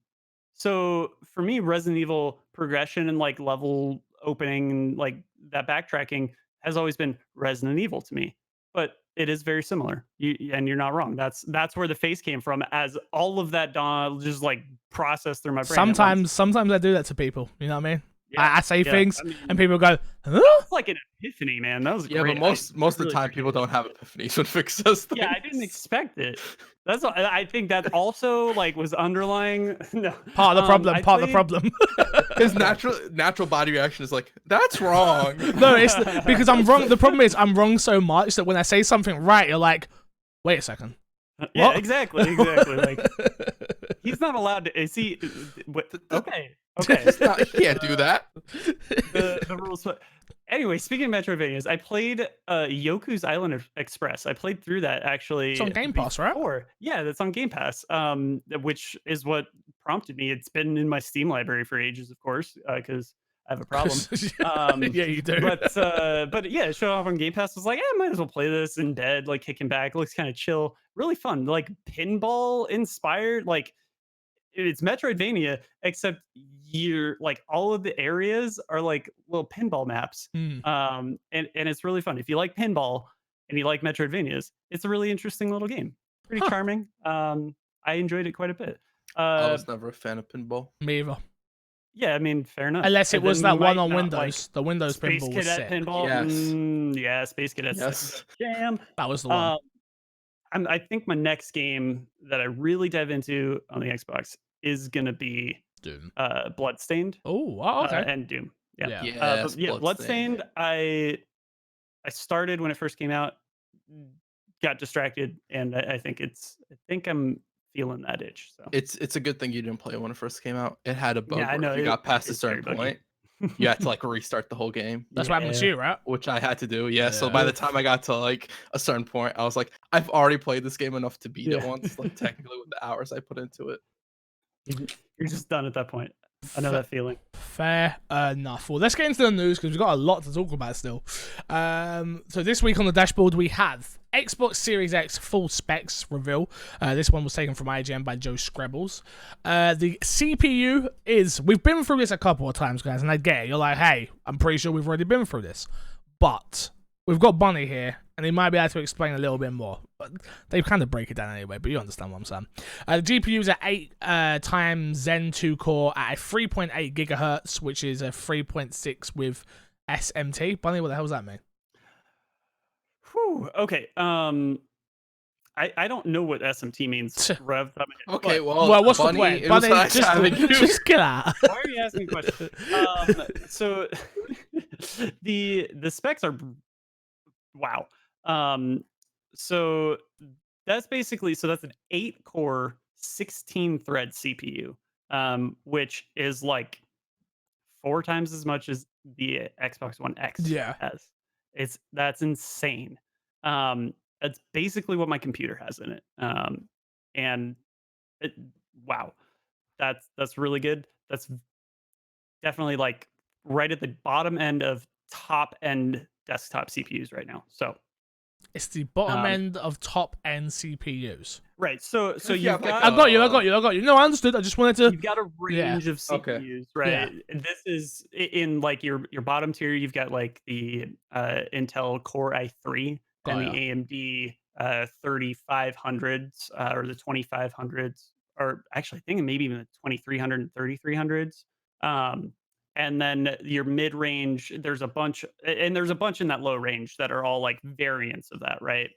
So for me, Resident Evil progression and level opening, like that backtracking has always been Resident Evil to me. But it is very similar. And you're not wrong. That's where the face came from, as all of that just like processed through my brain. Sometimes I do that to people. You know what I mean? Yeah, I say things, I mean, and people go, "Huh?" It's like an epiphany, man. That was great. But most of the time, people don't have epiphanies when Fix says things. Yeah, I didn't expect it. I think that also like was underlying. No, part of the problem. Part of the problem. His natural body reaction is like, "That's wrong." No, it's because I'm wrong. The problem is I'm wrong so much that when I say something right, you're like, "Wait a second." Yeah, What? exactly. Like he's not allowed to. Is he? Okay. He can't do that. The rules. Anyway, speaking of Metroidvanias, I played Yoku's Island Express. I played through that actually. It's on Game Pass, right? Yeah, that's on Game Pass. Which is what prompted me. It's been in my Steam library for ages, of course, because I have a problem. Yeah, you do. But yeah, it showed off on Game Pass. I was like, I might as well play this in bed, like kicking back. It looks kind of chill, really fun, like pinball inspired. Like it's Metroidvania, except you're like all of the areas are like little pinball maps. And it's really fun. If you like pinball and you like Metroidvanias, it's a really interesting little game. Pretty charming. I enjoyed it quite a bit. I was never a fan of pinball. Me either. Yeah, I mean, fair enough. Unless it was that one on Windows. Like the Windows Space pinball Cadet was sick. pinball. Yes. Yeah, Space Cadet. Yes. Jam. That was the one. I think my next game that I really dive into on the Xbox is gonna be Doom. Bloodstained. Oh, okay. And Doom. Yeah. Yes, Bloodstained. I started when it first came out, got distracted, and I think I'm feeling that itch. So it's a good thing you didn't play it when it first came out. It had a bug. Yeah, I know. If you got past a certain point, you had to like restart the whole game. That's what happened to you, right? Which I had to do. Yeah. So by the time I got to like a certain point, I was like, I've already played this game enough to beat it once. Like technically with the hours I put into it. You're just done at that point. I know that feeling. Fair enough. Well, let's get into the news because we've got a lot to talk about still. So this week on the dashboard we have Xbox Series X full specs reveal. This one was taken from IGN by Joe Screbbles. The CPU is... We've been through this a couple of times, guys, and I get it. You're like, hey, I'm pretty sure we've already been through this. But we've got Bunny here, and he might be able to explain a little bit more. But they kind of break it down anyway, but you understand what I'm saying. The GPU is at 8 times Zen 2 core at a 3.8 gigahertz, which is a 3.6 with SMT. Bunny, what the hell does that mean? Whew, okay. I don't know what SMT means. Rev. Okay, well, what's the point? Bunny, just get out. Why are you asking questions? So the specs are wow. So that's basically, that's an 8-core, 16-thread CPU, which is like 4 times as much as the Xbox One X has. That's insane. That's basically what my computer has in it. And wow, that's really good. That's definitely like right at the bottom end of top end desktop CPUs right now. So it's the bottom end of top end CPUs. Right. So you've got... I got you. No, I understood. I just wanted to... You've got a range of CPUs, right? Yeah. And this is in like your bottom tier. You've got like the Intel Core i3 and the AMD 3500s or the 2500s, or actually I think maybe even the 2300 and 3300s. And then your mid-range, there's a bunch in that low range that are all like variants of that, right?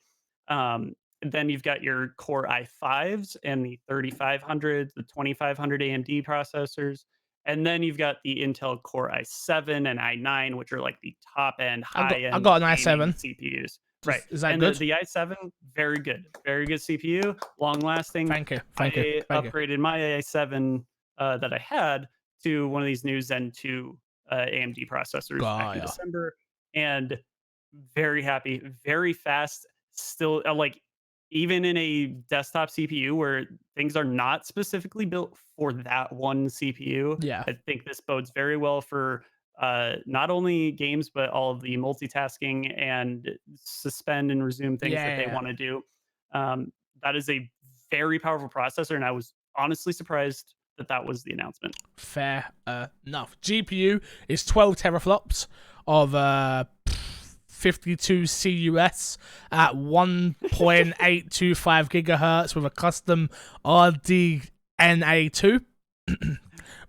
Then you've got your Core i5s and the 3500s, the 2500 AMD processors. And then you've got the Intel Core i7 and i9, which are like the top end, high end. I got an i7 CPUs. Right. Is that and good? The i7, very good. Very good CPU, long lasting. Thank you. I upgraded my i7 that I had to one of these new Zen 2 AMD processors back in December, and very happy, very fast. Still, like even in a desktop CPU where things are not specifically built for that one CPU, I think this bodes very well for not only games but all of the multitasking and suspend and resume things that they want to do. That is a very powerful processor, and I was honestly surprised that was the announcement. Fair enough. GPU is 12 teraflops of 52 CUS at 1.825 gigahertz with a custom RDNA2.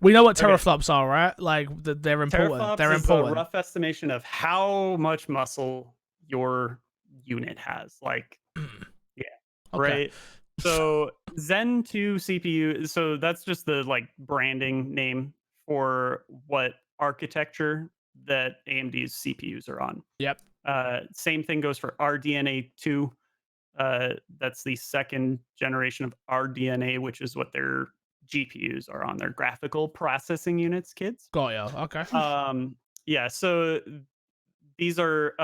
We know what teraflops are, right? Like they're important. Teraflops they're is important. a rough estimation of how much muscle your unit has. Like, yeah, Okay. right. So Zen 2 CPU. So that's just the like branding name for what architecture that AMD's CPUs are on. Yep. Same thing goes for RDNA 2. That's the second generation of RDNA, which is what their GPUs are on, their graphical processing units, kids. Got ya. Okay. Yeah, so these are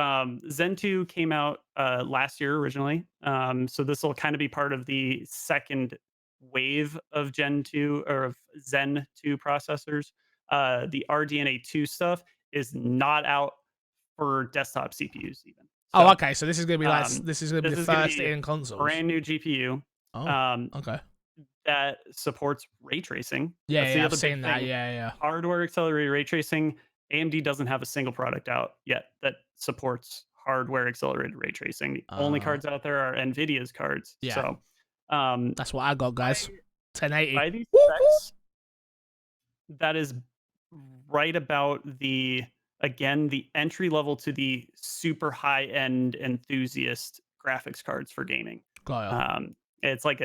Zen 2 came out last year originally. So this will kind of be part of the second wave of Gen 2 or of Zen 2 processors. The RDNA 2 stuff is not out for desktop CPUs even. So, oh, okay. So this is gonna be like this is gonna be the first in consoles. Brand new GPU. Oh, okay. That supports ray tracing. Yeah, That's yeah, the I've seen that. Yeah. Hardware accelerated ray tracing. AMD doesn't have a single product out yet that supports hardware accelerated ray tracing. The only cards out there are NVIDIA's cards. Yeah. So that's what I got, guys. 1080. By these specs, that is right about the entry level to the super high end enthusiast graphics cards for gaming. Got ya. It's like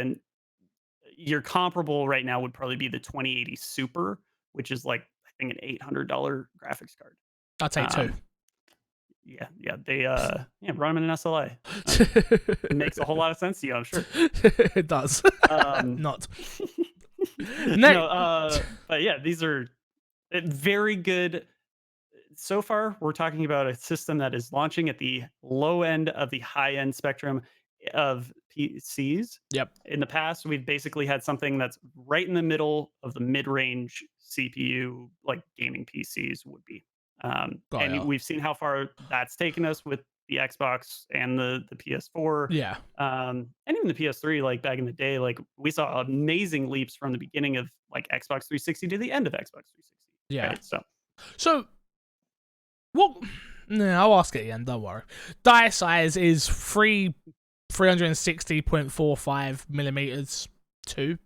your comparable right now would probably be the 2080 Super, which is like I think an $800 graphics card. I'll take two. Yeah, they run them in an SLA. It makes a whole lot of sense to you, I'm sure. It does. Not. No, but yeah, these are very good. So far, we're talking about a system that is launching at the low end of the high end spectrum of PCs. Yep. In the past, we've basically had something that's right in the middle of the mid-range CPU, like gaming PCs would be. And we've seen how far that's taken us with the Xbox and the PS4. Yeah. And even the PS3, like back in the day, like we saw amazing leaps from the beginning of like Xbox 360 to the end of Xbox 360. Yeah. Right? So what? No, I'll ask it again. Don't worry. Die size is 360.45 millimeters. Square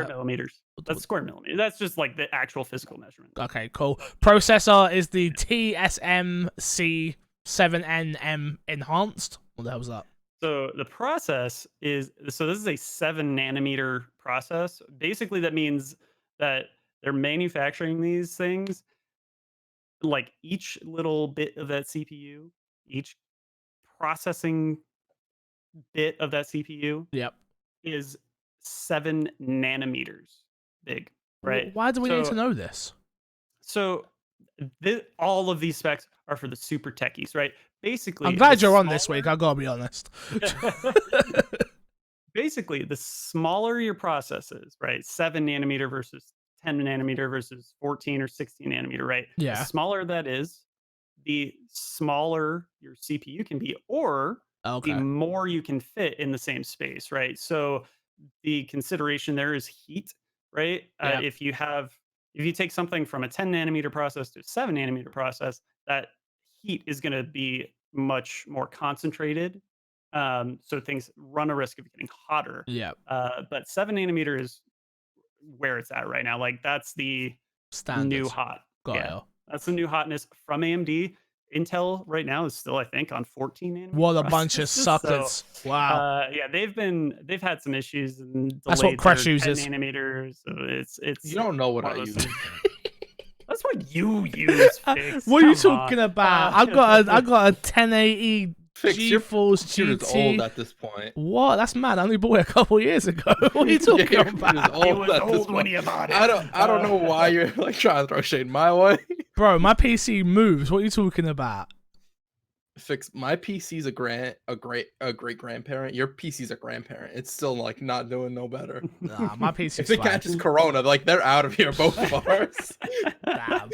millimeters. That's square millimeters. That's just like the actual physical measurement. Okay, cool. Processor is the TSMC7NM enhanced. What the hell was that? So the process is, this is a 7 nanometer process. Basically, that means that they're manufacturing these things, like each little bit of that CPU, each processing bit of that CPU is 7 nanometers big, right? Why do we need to know this? So all of these specs are for the super techies, right? Basically, I'm glad you're on this week, I gotta be honest. Basically, the smaller your process is, right? 7 nanometer versus 10 nanometer versus 14 or 16 nanometer, right? Yeah. The smaller that is, the smaller your CPU can be, or the more you can fit in the same space, right? So the consideration there is heat, right? If you take something from a 10 nanometer process to a 7 nanometer process, that heat is going to be much more concentrated. So things run a risk of getting hotter. Yeah. But 7 nanometer is where it's at right now. Like that's the new hot. That's the new hotness from AMD. Intel right now is still, I think, on 14 nanometer. What a bunch of suckers! So, wow. Yeah, they've had some issues and that's what Crush uses. 10 nanometers. So it's you don't know what I use. That's what you use. Fix. What are you talking about? I got a 1080 GeForce GT. Old at this point. What? That's mad. I only bought it a couple years ago. What are you talking about? It was old when you bought it. I don't know why you're like trying to throw shade my way. Bro, my PC moves. What are you talking about? Fix, my PC's a great grandparent. Your PC's a grandparent. It's still like not doing no better. Nah, my PC's if it catches Corona, like they're out of here, both of ours. Damn.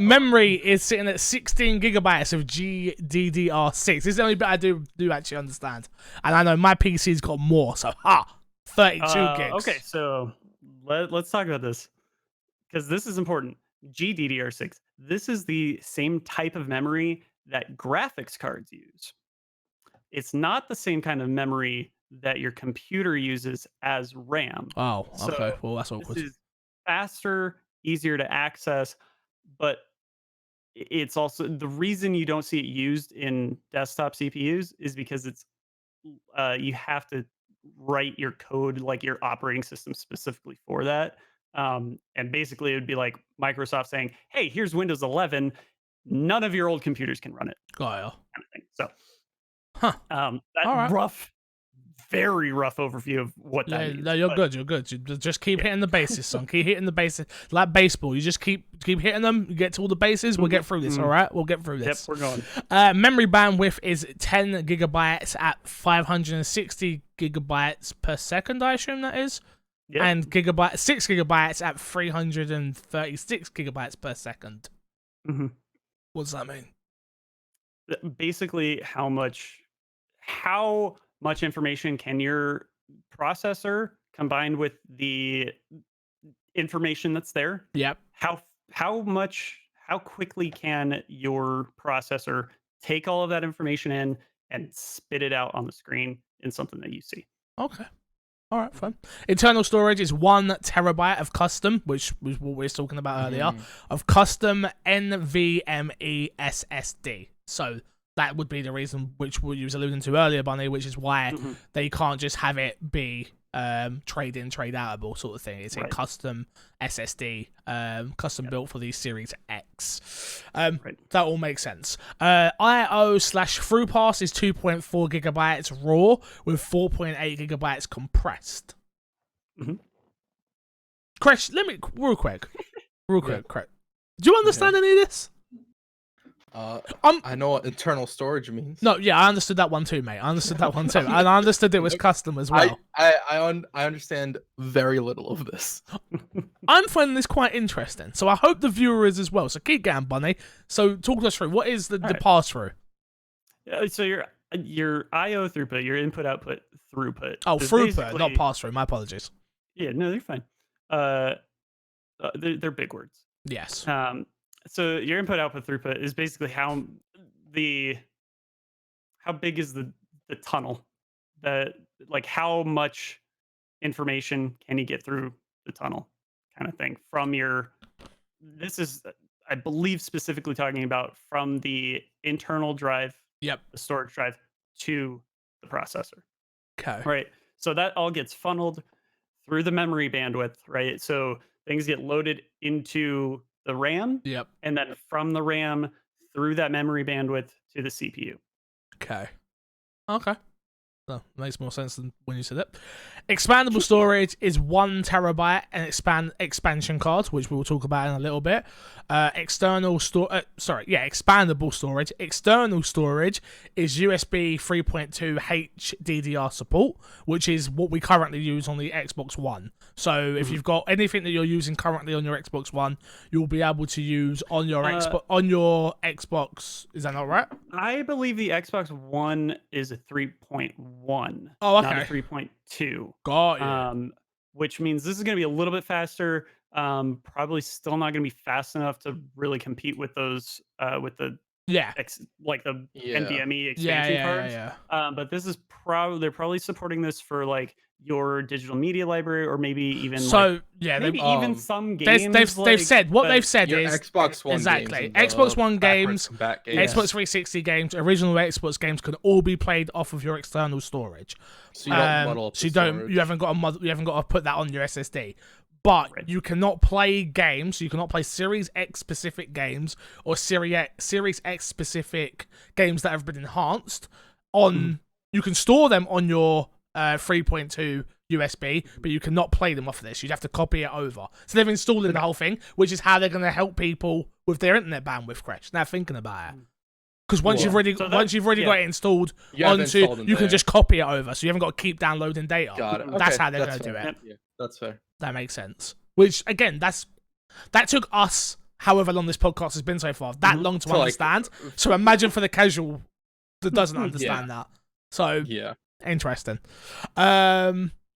Memory is sitting at 16 gigabytes of GDDR6. This is the only bit I do actually understand. And I know my PC's got more, so 32 gigs. Okay, so let's talk about this because this is important. GDDR6. This is the same type of memory that graphics cards use. It's not the same kind of memory that your computer uses as RAM. Oh, okay. Well, that's awkward. This is faster, easier to access, but it's also the reason you don't see it used in desktop CPUs is because it's you have to write your code like your operating system specifically for that. And basically, it would be like Microsoft saying, "Hey, here's Windows 11. None of your old computers can run it." Oh, yeah. Kind of thing. So, that right. Very rough overview of what that means. No, you're good. You're good. You just keep hitting the bases, son. Keep hitting the bases like baseball. You just keep hitting them. You get to all the bases. We'll get through this. All right, we'll get through this. Yep, we're going. Memory bandwidth is 10 gigabytes at 560 gigabytes per second. I assume that is. Yep. And 6 gigabytes at 336 gigabytes per second. Mm-hmm. What does that mean? Basically, how much information can your processor combined with the information that's there? Yep. How quickly can your processor take all of that information in and spit it out on the screen in something that you see? Okay. All right, fine. Internal storage is 1 terabyte of custom, which was what we were talking about earlier, of custom NVMe SSD. So that would be the reason which you was alluding to earlier, Bunny, which is why they can't just have it be trade in, trade outable sort of thing. It's a custom SSD, custom built for the Series X. That all makes sense. IO/through pass is 2.4 gigabytes raw with 4.8 gigabytes compressed. Crash, let me real quick. Crash. Do you understand any of this? I know what internal storage means. No, yeah, I understood that one too, mate. I understood that one too, and I understood it was custom as well. I understand very little of this. I'm finding this quite interesting, so I hope the viewer is as well. So keep going, Bunny. So talk us through what is the pass through. So your I/O throughput, your input output throughput. Oh, throughput, not pass through. My apologies. Yeah, no, they're fine. They're big words. Yes. So your input output throughput is basically how big is the tunnel, that like how much information can you get through the tunnel kind of thing from this is I believe specifically talking about from the internal drive, the storage drive to the processor. Okay. Right. So that all gets funneled through the memory bandwidth, right? So things get loaded into the RAM, and then from the RAM through that memory bandwidth to the CPU. Okay. So makes more sense than when you said it. Expandable storage is 1 terabyte and expansion cards, which we'll talk about in a little bit. Expandable storage. External storage is USB 3.2 HDDR support, which is what we currently use on the Xbox One. So if you've got anything that you're using currently on your Xbox One, you'll be able to use on your Xbox. Is that not right? I believe the Xbox One is a 3.1. Oh, okay. Not a 3.2. Got you. Which means this is going to be a little bit faster. Probably still not going to be fast enough to really compete with those with the NVMe expansion cards. But this is they're probably supporting this for like your digital media library, or maybe even even some games. They've said what they've said is Xbox One exactly games Xbox One games, games, Xbox 360 games, original Xbox games can all be played off of your external storage. So you don't muddle up you haven't got to put that on your SSD. But you cannot play games. You cannot play Series X specific games or Series X specific games that have been enhanced on. You can store them on your 3.2 USB, but you cannot play them off of this. You'd have to copy it over. So they've installed the whole thing, which is how they're going to help people with their internet bandwidth crash. Now thinking about it, because once you've already got it installed you can just copy it over, so you haven't got to keep downloading data. Got it. That's how they're going to do it. Yeah, that's fair. That makes sense. Which again, that took us however long this podcast has been so far, that long to understand. So imagine for the casual that doesn't understand that. So interesting.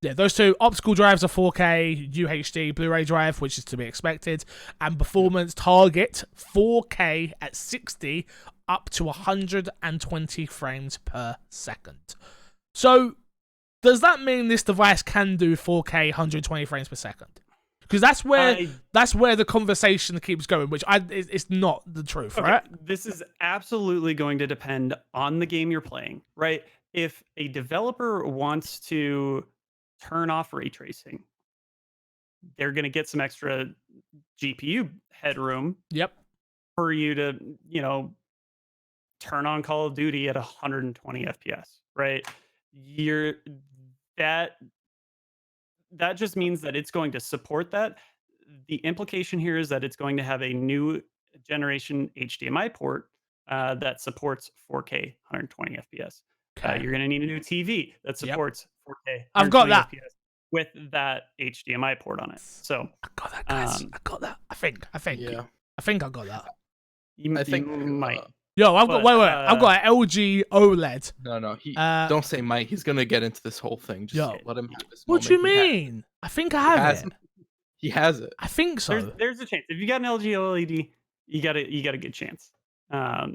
Yeah, those two optical drives are 4K UHD Blu-ray drive, which is to be expected, and performance target 4K at 60 up to 120 frames per second. So, does that mean this device can do 4K 120 frames per second? Because that's where the conversation keeps going, which it's not the truth, right? This is absolutely going to depend on the game you're playing, right? If a developer wants to turn off ray tracing, they're going to get some extra GPU headroom. Yep. For you to, turn on Call of Duty at 120 FPS, right? That just means that it's going to support that. The implication here is that it's going to have a new generation HDMI port that supports 4K 120 FPS. Okay. You're going to need a new TV that supports 4K. I've got that FPS with that HDMI port on it. So I got that, guys. I got that. I think. Yeah. I think I got that. You might. Yo, I've got I've got an LG OLED. No. Don't say Mike. He's gonna get into this whole thing. Just let him have this. What do you mean? I think I have it. He has it. I think so. There's a chance. If you got an LG OLED, you got a good chance. I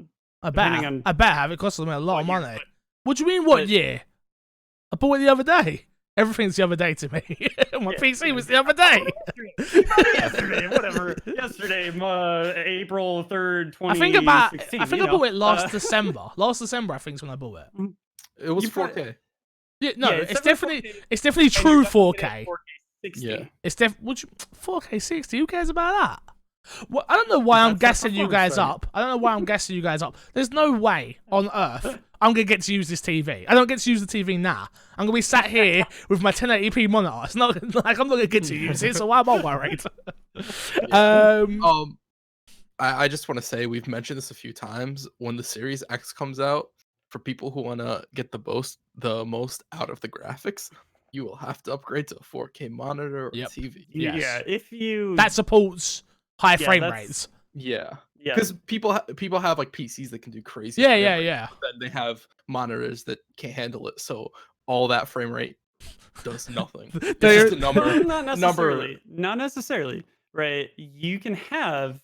bet have. It costs them a lot of money. What do you mean? What year? I bought it the other day. Everything's the other day to me. My PC was the other day. Yesterday, whatever. Yesterday, April 3rd, 2016. I think I bought it last December. Last December, I think, is when I bought it. It was 4K. Yeah, no, it's definitely true 4K. 60. Yeah, it's 4K 60. Who cares about that? Well, I don't know why I'm gassing you guys up. There's no way on earth I'm gonna get to use this TV. I don't get to use the TV now. I'm gonna be sat here with my 1080p monitor. It's not like I'm not gonna get to use it. So why am I worried? I just want to say we've mentioned this a few times. When the Series X comes out, for people who want to get the most out of the graphics, you will have to upgrade to a 4K monitor or TV. Yes. Yeah, if you that supports high frame rates. Yeah. Because people have like PCs that can do crazy. Yeah. Then they have monitors that can't handle it. So all that frame rate does nothing. It's just a number. Not necessarily. Right. You can have,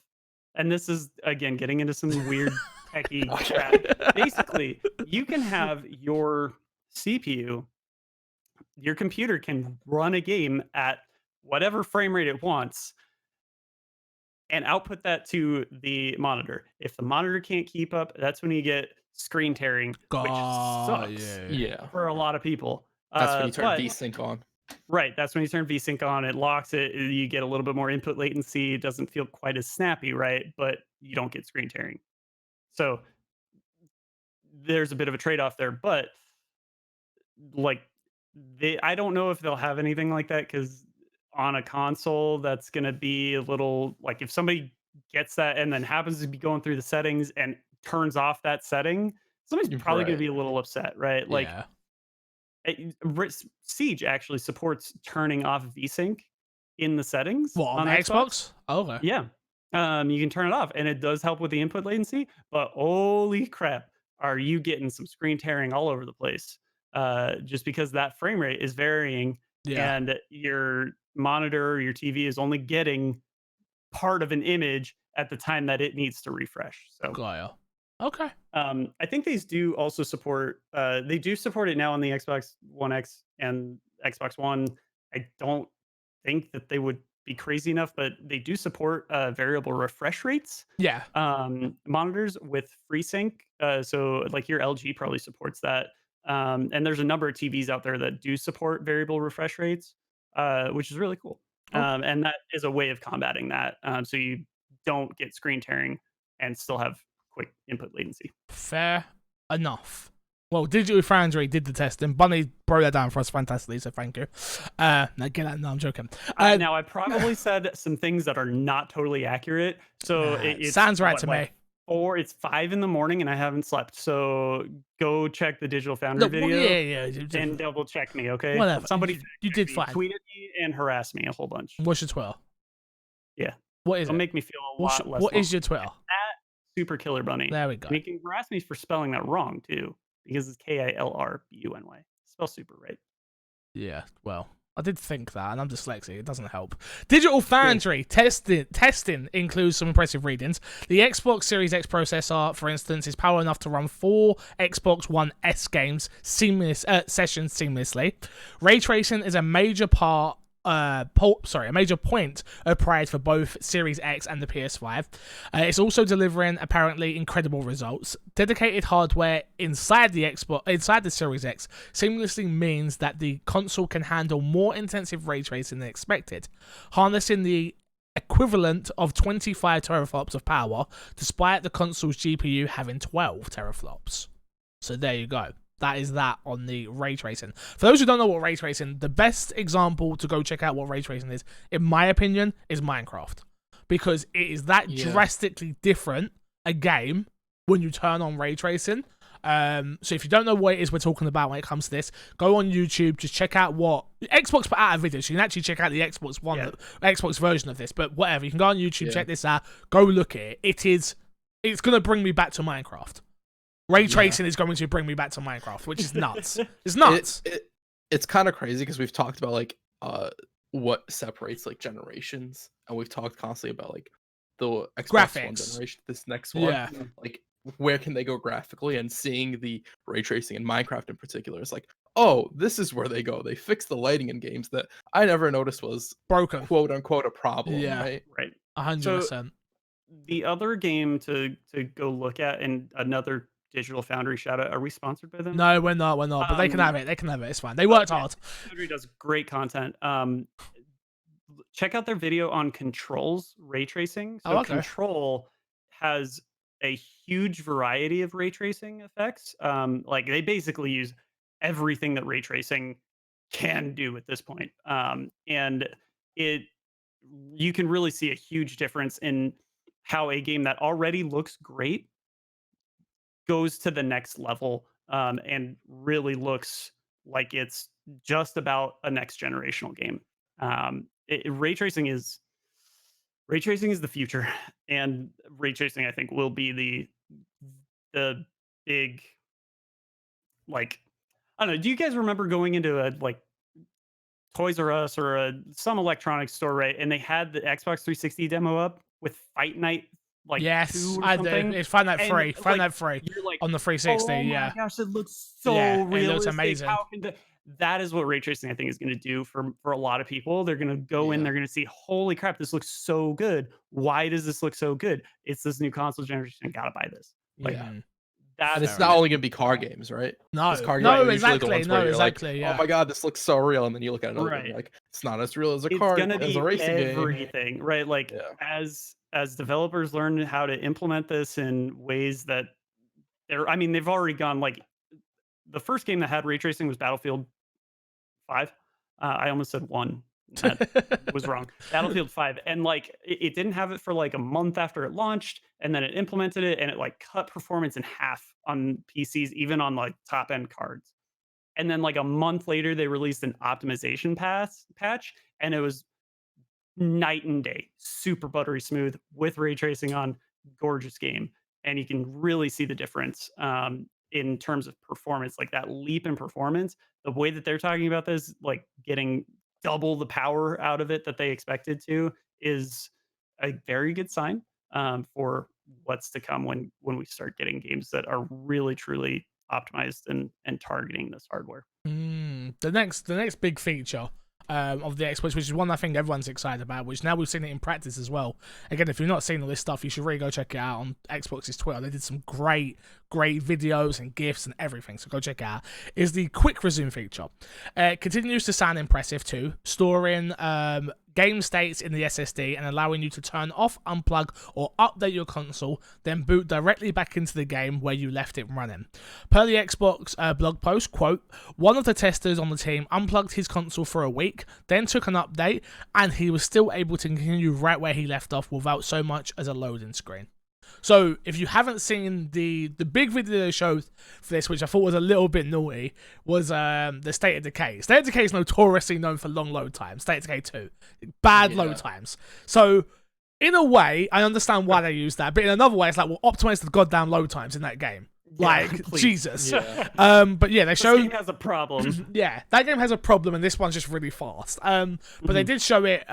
and this is again getting into some weird techie crap. Basically, you can have your CPU, your computer can run a game at whatever frame rate it wants, and output that to the monitor. If the monitor can't keep up, that's when you get screen tearing, which sucks for a lot of people. That's when you turn VSync on. Right, that's when you turn VSync on. It locks it. You get a little bit more input latency. It doesn't feel quite as snappy, right? But you don't get screen tearing. So there's a bit of a trade-off there. But like, I don't know if they'll have anything like that, because on a console, that's going to be a little like, if somebody gets that and then happens to be going through the settings and turns off that setting, somebody's probably going to be a little upset, right? Like, Siege actually supports turning off VSync in the settings. On Xbox? Oh, okay. Yeah. You can turn it off, and it does help with the input latency, but holy crap, are you getting some screen tearing all over the place, just because that frame rate is varying. And your monitor, your TV is only getting part of an image at the time that it needs to refresh. So, okay. I think these do also support. They do support it now on the Xbox One X and Xbox One. I don't think that they would be crazy enough, but they do support variable refresh rates. Yeah. Monitors with FreeSync. So, like your LG probably supports that. And there's a number of TVs out there that do support variable refresh rates, which is really cool. And that is a way of combating that, so you don't get screen tearing and still have quick input latency. Fair enough. Well, Digital Foundry did the testing. Bunny broke that down for us fantastically, so thank you. No, I'm joking. Now, I probably said some things that are not totally accurate. So it sounds right to me. Or it's 5 a.m, and I haven't slept. So go check the Digital Foundry video. And double check me, okay? Whatever. Somebody you did fine. Tweet at me and harass me a whole bunch. What's your Twitter? Yeah. What is It'll it? make me feel a lot less. What is your Twitter? At Super Killer Bunny. There we go. And you can harass me for spelling that wrong too, because it's KILRBUNY. Spell super right. Yeah. Well, I did think that, and I'm dyslexic. It doesn't help. Digital Foundry testing includes some impressive readings. The Xbox Series X processor, for instance, is power enough to run 4 Xbox One S games sessions seamlessly. Ray tracing is a major point of pride for both Series X and the PS5. It's also delivering apparently incredible results. Dedicated hardware inside the Series X seamlessly means that the console can handle more intensive ray tracing than expected, harnessing the equivalent of 25 teraflops of power, despite the console's GPU having 12 teraflops. So there you go. That is that on the ray tracing. For those who don't know what ray tracing, the best example to go check out what ray tracing is, in my opinion, is Minecraft. Because it is that drastically different a game when you turn on ray tracing. So if you don't know what it is we're talking about when it comes to this, go on YouTube, just check out what Xbox put out a video, so you can actually check out the Xbox One, Xbox version of this. But whatever, you can go on YouTube, check this out, go look at it. It's gonna bring me back to Minecraft. Ray tracing is going to bring me back to Minecraft, which is nuts. It's nuts. It's kind of crazy because we've talked about like what separates like generations, and we've talked constantly about like the Xbox One generation, this next one, like where can they go graphically, and seeing the ray tracing in Minecraft in particular is like, oh, this is where they go. They fix the lighting in games that I never noticed was broken, quote unquote, a problem. Right. 100%. The other game to go look at, and another Digital Foundry shout out. Are we sponsored by them? No, we're not. But they can have it. It's fine. They worked hard. Foundry does great content. Check out their video on Control's ray tracing. So Control has a huge variety of ray tracing effects. Like they basically use everything that ray tracing can do at this point. And you can really see a huge difference in how a game that already looks great goes to the next level, and really looks like it's just about a next generational game. Ray tracing is the future, and ray tracing I think will be the big, like, I don't know. Do you guys remember going into a like Toys R Us or some electronics store, right? And they had the Xbox 360 demo up with Fight Night. Like yes, I do. It's Find That free. Find That free on the 360. Oh my gosh, it looks so realistic. It looks amazing. That is what ray tracing I think is going to do for a lot of people. They're going to go in, they're going to see, holy crap, this looks so good. Why does this look so good? It's this new console generation. I gotta buy this. Like, and it's not only going to be car games, right? No, exactly. Yeah. Oh my god, this looks so real, and then you look at another game, you're like, it's not as real as a car. It's going to be a racing everything, game. right? Like as developers learn how to implement this in ways that they've already gone, like the first game that had ray tracing was Battlefield 5. I almost said 1. That was wrong. Battlefield 5. And like it didn't have it for like a month after it launched, and then it implemented it, and it like cut performance in half on PCs, even on like top end cards. And then like a month later, they released an optimization patch, and it was night and day, super buttery smooth with ray tracing on, gorgeous game. And you can really see the difference in terms of performance, like that leap in performance. The way that they're talking about this, like getting double the power out of it that they expected to, is a very good sign for what's to come when we start getting games that are really truly optimized and targeting this hardware. The next big feature of the Xbox, which is one I think everyone's excited about, which now we've seen it in practice as well. Again, if you've not seen all this stuff, you should really go check it out on Xbox's Twitter. They did some great videos and GIFs and everything, so go check it out. Is the quick resume feature. It continues to sound impressive too, storing game states in the SSD and allowing you to turn off, unplug, or update your console, then boot directly back into the game where you left it running. Per the Xbox blog post, quote, one of the testers on the team unplugged his console for a week, then took an update, and he was still able to continue right where he left off without so much as a loading screen. So, if you haven't seen the big video they showed for this, which I thought was a little bit naughty, was the State of Decay. State of Decay is notoriously known for long load times. State of Decay 2. Bad load times. So, in a way, I understand why they use that, but in another way, it's like, well, optimize the goddamn load times in that game. Like, Jesus. Yeah. But yeah, they This showed... game has a problem. Yeah, that game has a problem, and this one's just really fast. But they did show it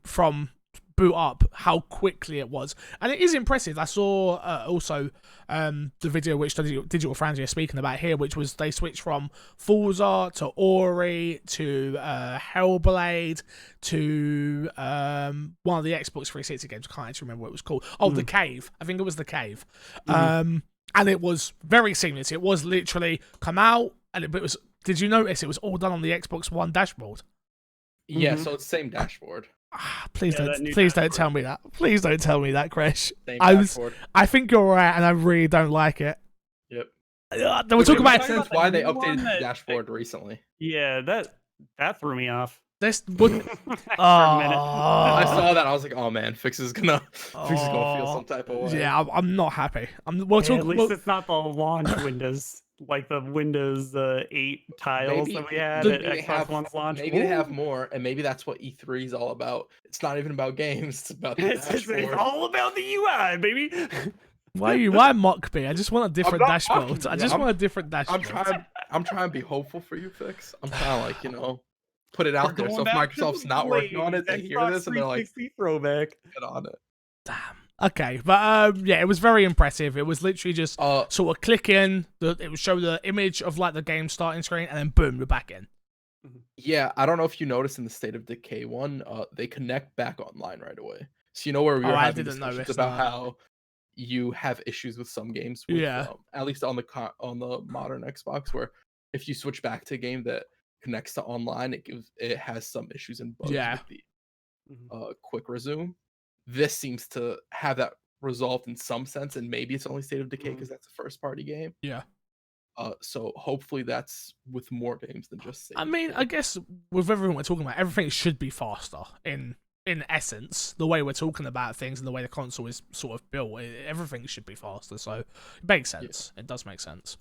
from boot up how quickly it was, and it is impressive. I saw also the video which Digital Frenzy are speaking about here, which was they switched from Forza to Ori to Hellblade to one of the Xbox 360 games. I can't actually remember what it was called. Oh, The Cave. I think it was The Cave. And it was very seamless. It was literally come out, and it was. Did you notice it was all done on the Xbox One dashboard? Yeah, so it's the same dashboard. Please don't tell me that. Please don't tell me that, Crash. Same dashboard. I think you're right, and I really don't like it. Yep. We'll talk about sense why they updated the dashboard recently. Yeah, that threw me off. This wouldn't. I saw that. I was like, "Oh man, Fix is gonna feel some type of way." Yeah, I'm not happy. At least it's not the launch Windows, like the Windows 8 tiles that we had at Xbox One's launch. Maybe they have more, and maybe that's what E3 is all about. It's not even about games; it's about the dashboard. It's all about the UI, baby. Why mock me? I just want a different dashboard. I just want a different dashboard. I'm trying to be hopeful for you, Fix. I'm trying to put it out there. So if Microsoft's not working on it, they hear this and they're like, throwback. Get on it. Damn. Okay, but yeah, it was very impressive. It was literally just sort of click in. It would show the image of like the game starting screen, and then boom, we're back in. Yeah, I don't know if you noticed in the State of Decay one, they connect back online right away. So you know where we were having discussions about how you have issues with some games. With, at least on the modern Xbox, where if you switch back to a game that connects to online, it has some issues and bugs with the quick resume. This seems to have that resolved in some sense, and maybe it's only State of Decay because that's a first party game. Yeah. So hopefully that's with more games than just State I mean, I guess with everything we're talking about, everything should be faster in essence, the way we're talking about things and the way the console is sort of built, everything should be faster, so it makes sense. It does make sense.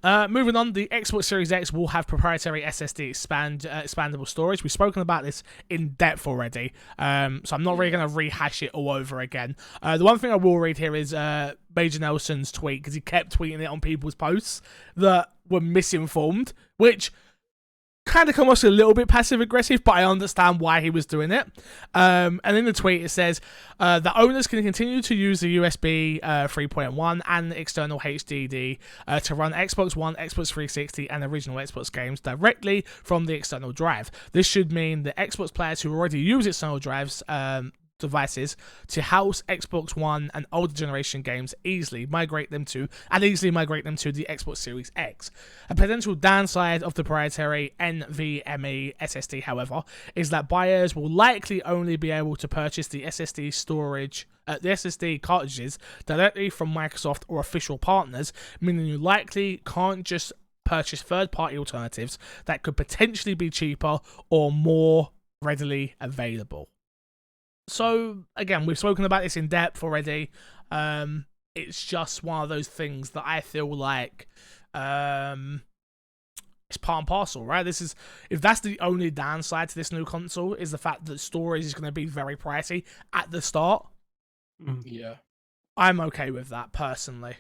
Moving on, the Xbox Series X will have proprietary SSD expandable storage. We've spoken about this in depth already, so I'm not really going to rehash it all over again. The one thing I will read here is Major Nelson's tweet, because he kept tweeting it on people's posts that were misinformed, which kind of come off a little bit passive aggressive, but I understand why he was doing it. And in the tweet it says the owners can continue to use the USB 3.1 and external HDD to run Xbox One, Xbox 360 and original Xbox games directly from the external drive. This should mean that Xbox players who already use external drives devices to house Xbox One and older generation games easily migrate them to the Xbox Series X. A potential downside of the proprietary NVMe SSD, however, is that buyers will likely only be able to purchase the SSD cartridges directly from Microsoft or official partners, meaning you likely can't just purchase third-party alternatives that could potentially be cheaper or more readily available. So, again, we've spoken about this in depth already. It's just one of those things that I feel like it's part and parcel, right? If that's the only downside to this new console, is the fact that storage is going to be very pricey at the start. Yeah. I'm okay with that, personally.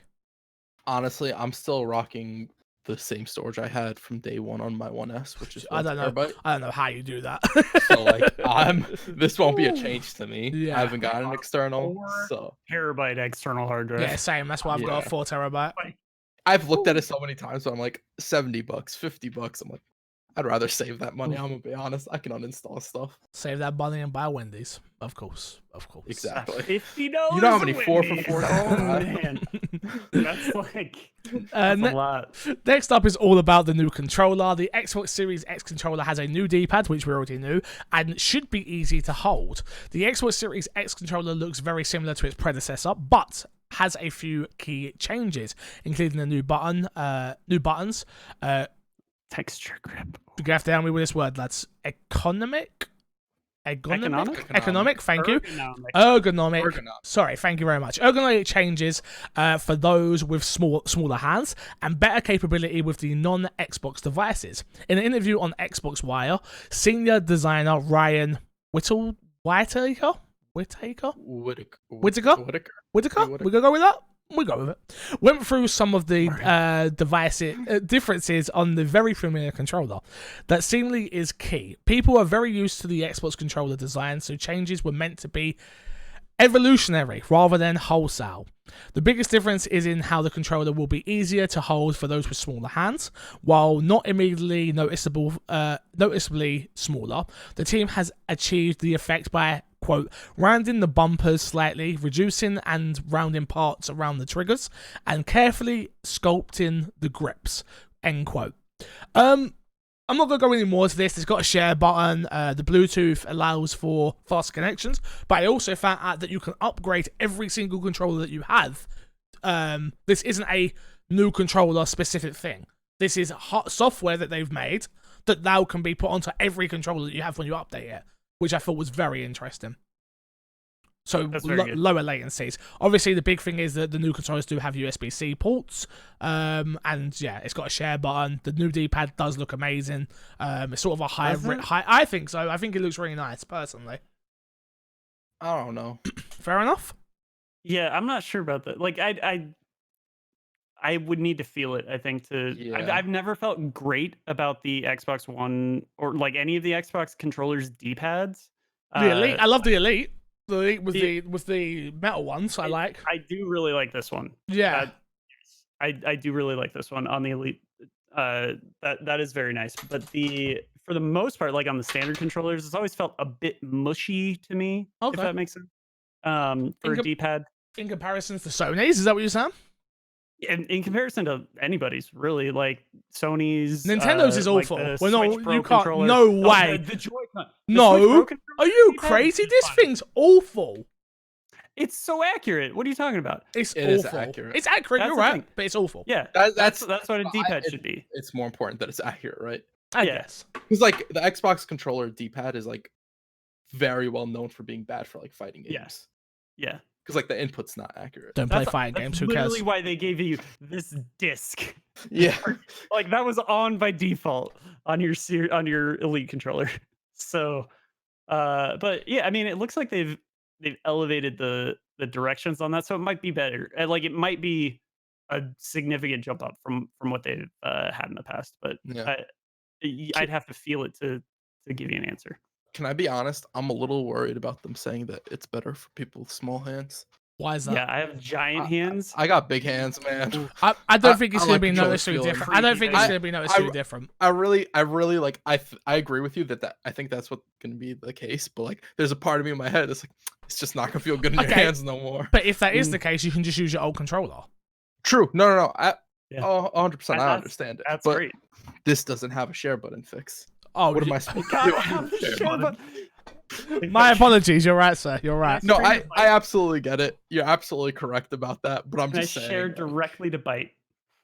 Honestly, I'm still rocking the same storage I had from day one on my 1S, which is I don't know how you do that. So this won't be a change to me. Yeah. I haven't got an external 4 terabyte external hard drive. Yeah, same. That's why I've got a 4 terabyte. I've looked at it so many times, so I'm like $70, $50. I'm like, I'd rather save that money. I'm gonna be honest. I can uninstall stuff. Save that money and buy Wendy's. Of course. Exactly. $50. You know how many 4 for $4? Oh man, that's like a lot. Next up is all about the new controller. The Xbox Series X controller has a new D-pad, which we already knew, and should be easy to hold. The Xbox Series X controller looks very similar to its predecessor, but has a few key changes, including a new buttons. Texture grip. You have to help me with this word, lads. Economic, thank you. Ergonomic. Sorry, thank you very much. Ergonomic changes for those with smaller hands and better capability with the non-Xbox devices. In an interview on Xbox Wire, senior designer Ryan Whittaker? We're gonna go with that? we go with it. Went through some of the differences on the very familiar controller. That seemingly is key. People are very used to the Xbox controller design, so changes were meant to be evolutionary rather than wholesale. The biggest difference is in how the controller will be easier to hold for those with smaller hands. While not immediately noticeably smaller, the team has achieved the effect by, quote, rounding the bumpers slightly, reducing and rounding parts around the triggers, and carefully sculpting the grips, end quote. I'm not going to go any more to this. It's got a share button. The Bluetooth allows for fast connections, but I also found out that you can upgrade every single controller that you have. This isn't a new controller specific thing. This is hot software that they've made that now can be put onto every controller that you have when you update it, which I thought was very interesting. So lower latencies. Obviously, the big thing is that the new controllers do have USB-C ports, and yeah, it's got a share button. The new D-pad does look amazing. It's sort of a high. I think so. I think it looks really nice, personally. I don't know. Fair enough. Yeah, I'm not sure about that. Like, I would need to feel it. I think to. Yeah. I've never felt great about the Xbox One or like any of the Xbox controllers D-pads. The Elite. I love the Elite. The Elite with the metal ones. I like. I do really like this one. Yeah. I do really like this one on the Elite. That is very nice. But for the most part, like on the standard controllers, it's always felt a bit mushy to me. Okay. If that makes sense. For a D-pad. In comparison to Sony's, is that what you're saying? In comparison to anybody's, really, like Sony's, Nintendo's is awful. Like well, no, you can't. Controller. No way. The Joy-Con. No, are you crazy? This thing's awful. It's so accurate. What are you talking about? It is accurate. It's accurate. You're right, but it's awful. Yeah, that's what a D-pad should be. It's more important that it's accurate, right? I guess. Because like the Xbox controller D-pad is like very well known for being bad for like fighting games. Yes. Yeah. Because like the input's not accurate. Don't play fighting games. Who cares? That's literally why they gave you this disc. Yeah. Like that was on by default on your Elite controller. So, but yeah, I mean, it looks like they've elevated the directions on that, so it might be better. Like it might be a significant jump up from what they've had in the past. But yeah. I'd have to feel it to give you an answer. Can I be honest? I'm a little worried about them saying that it's better for people with small hands. Why is that? Yeah, I have giant hands. I got big hands, man. I don't think it's going to be noticeably different. I don't think it's going to be noticeably different. I really like. I agree with you that I think that's what's going to be the case. But like, there's a part of me in my head that's like, it's just not going to feel good in your hands no more. But if that is the case, you can just use your old controller. True. No. 100%. I understand it. That's great. This doesn't have a share button fix. Oh, what am I supposed to do? My apologies. You're right, sir. You're right. No, I absolutely get it. You're absolutely correct about that. But I'm just saying. Share directly to Byte.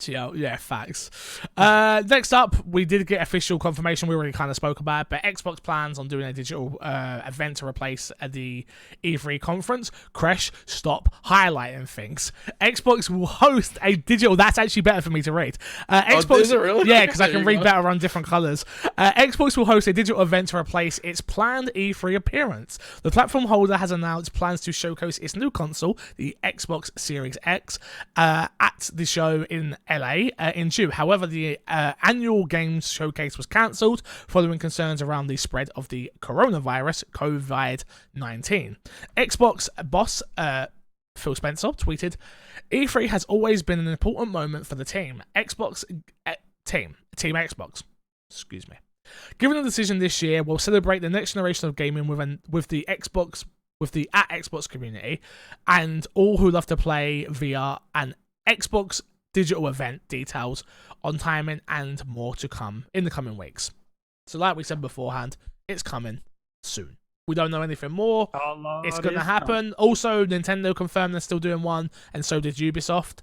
Yeah, facts. Next up, we did get official confirmation. We already kind of spoke about it, but Xbox plans on doing a digital event to replace the E3 conference. Kresh, stop highlighting things. Xbox will host a digital. That's actually better for me to read. Xbox, is it really? Yeah, because I can read better on different colors. Xbox will host a digital event to replace its planned E3 appearance. The platform holder has announced plans to showcase its new console, the Xbox Series X, at the show in LA in June. However, the annual games showcase was cancelled following concerns around the spread of the coronavirus, COVID-19. Xbox boss Phil Spencer tweeted, "E3 has always been an important moment for the team. Team Xbox. Excuse me. Given the decision this year, we'll celebrate the next generation of gaming with the Xbox community and all who love to play VR and Xbox digital event details on timing and more to come in the coming weeks." So like we said beforehand, it's coming soon. We don't know anything more. It's going to happen. Also, Nintendo confirmed they're still doing one, and so did Ubisoft.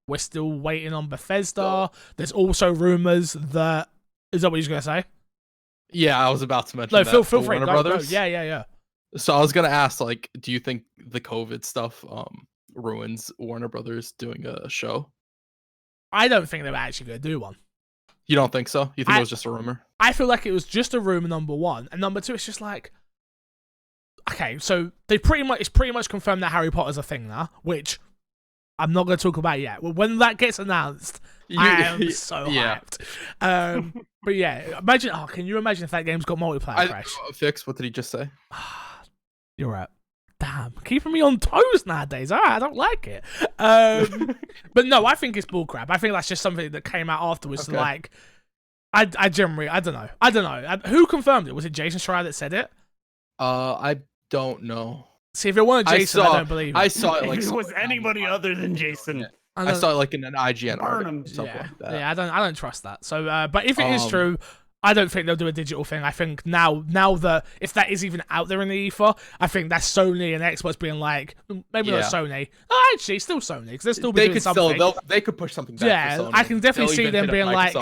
We're still waiting on Bethesda. There's also rumors that... Is that what you're going to say? Yeah, I was about to mention that. Feel free. Warner Brothers. Go. Yeah. So I was going to ask, like, do you think the COVID stuff ruins Warner Brothers doing a show? I don't think they're actually going to do one. You don't think so? You think it was just a rumor? I feel like it was just a rumor, number one. And number two, it's just like... Okay, so it's pretty much confirmed that Harry Potter's a thing now, which I'm not going to talk about it yet. When that gets announced, I am so hyped. But yeah, imagine. Oh, can you imagine if that game's got multiplayer crash? Fix. What did he just say? You're right. Damn, keeping me on toes nowadays. All right, I don't like it. But no, I think it's bullcrap. I think that's just something that came out afterwards. Okay. Like, I generally, I don't know. Who confirmed it? Was it Jason Schreier that said it? I don't know. See, if it wasn't Jason, I don't believe it. I saw it like if it was anybody other than Jason. Yeah. I saw it like in an IGN article. Like that. Yeah, I don't trust that. So, but if it is true, I don't think they'll do a digital thing. I think now that if that is even out there in the ether, I think that's Sony and Xbox being like, maybe not Sony. Oh, actually, still Sony because they're still doing something. They could push something back. Yeah, for Sony. I can definitely see them being like,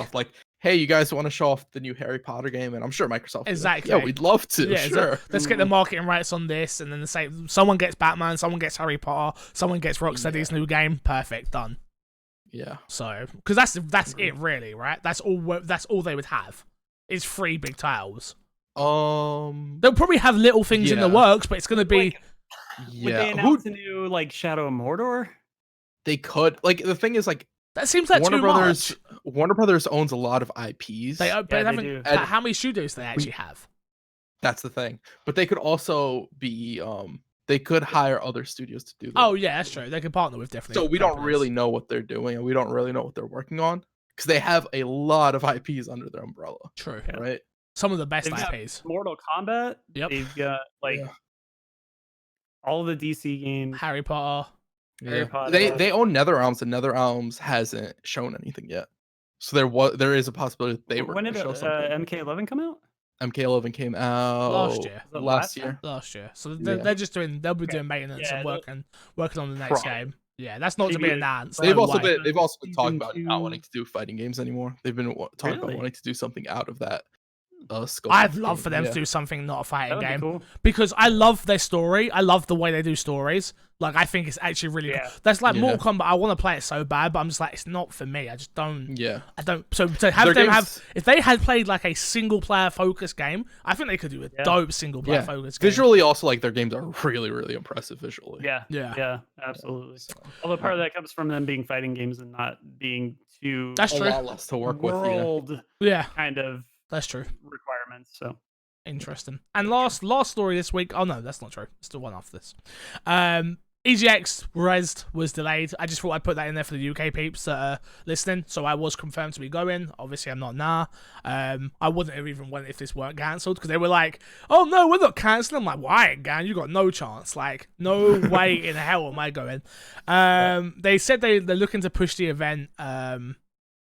hey, you guys want to show off the new Harry Potter game? And I'm sure Microsoft. Exactly. Yeah, we'd love to. Yeah, sure. Let's get the marketing rights on this, and then someone gets Batman, someone gets Harry Potter, someone gets Rocksteady's new game. Perfect, done. Yeah. So, because that's it, really, right? That's all they would have. Is 3 big titles. They'll probably have little things in the works, but it's gonna be. Would they announce a new Shadow of Mordor? They could. Like the thing is, like that seems like Warner too Brothers. much. Warner Brothers owns a lot of IPs. They do. How many studios do they actually have? That's the thing. But they could also be. They could hire other studios to do that. Oh yeah, that's true. They could partner with definitely. So we don't really know what they're doing, and we don't really know what they're working on. Because they have a lot of IPs under their umbrella. True. Right? Some of the best They've IPs. Got Mortal Kombat. Yep. They've got all the DC games. Harry Potter. Harry Potter. They own NetherRealms, and NetherRealms hasn't shown anything yet. So there is a possibility that they were going to show something. MK11 come out? MK11 came out last year. Last year. So they're just they'll be doing maintenance and working on the next game. Yeah, that's not to be announced. They've also been talking about not wanting to do fighting games anymore. They've been talking about wanting to do something out of that scope. I'd love for them to do something not a fighting game because I love their story. I love the way they do stories. Like I think it's actually really good. That's like Mortal Kombat. I want to play it so bad, but I'm just like it's not for me. I just don't. Yeah. I don't. So to have them have if they had played like a single player focused game, I think they could do a dope single player focused game. Visually, also like their games are really really impressive visually. Yeah, absolutely. Although part of that comes from them being fighting games and not being too. That's true. A lot less to work with. Kind of. That's true. Requirements. So interesting. And last story this week. Oh no, that's not true. Still one after this. EGX Rezzed was delayed. I just thought I'd put that in there for the UK peeps that are listening. So I was confirmed to be going. Obviously, I'm not now. I wouldn't have even went if this weren't cancelled because they were like, "Oh no, we're not cancelling." I'm like, "Why, Gan? You got no chance. Like, no way in hell am I going." They said they're looking to push the event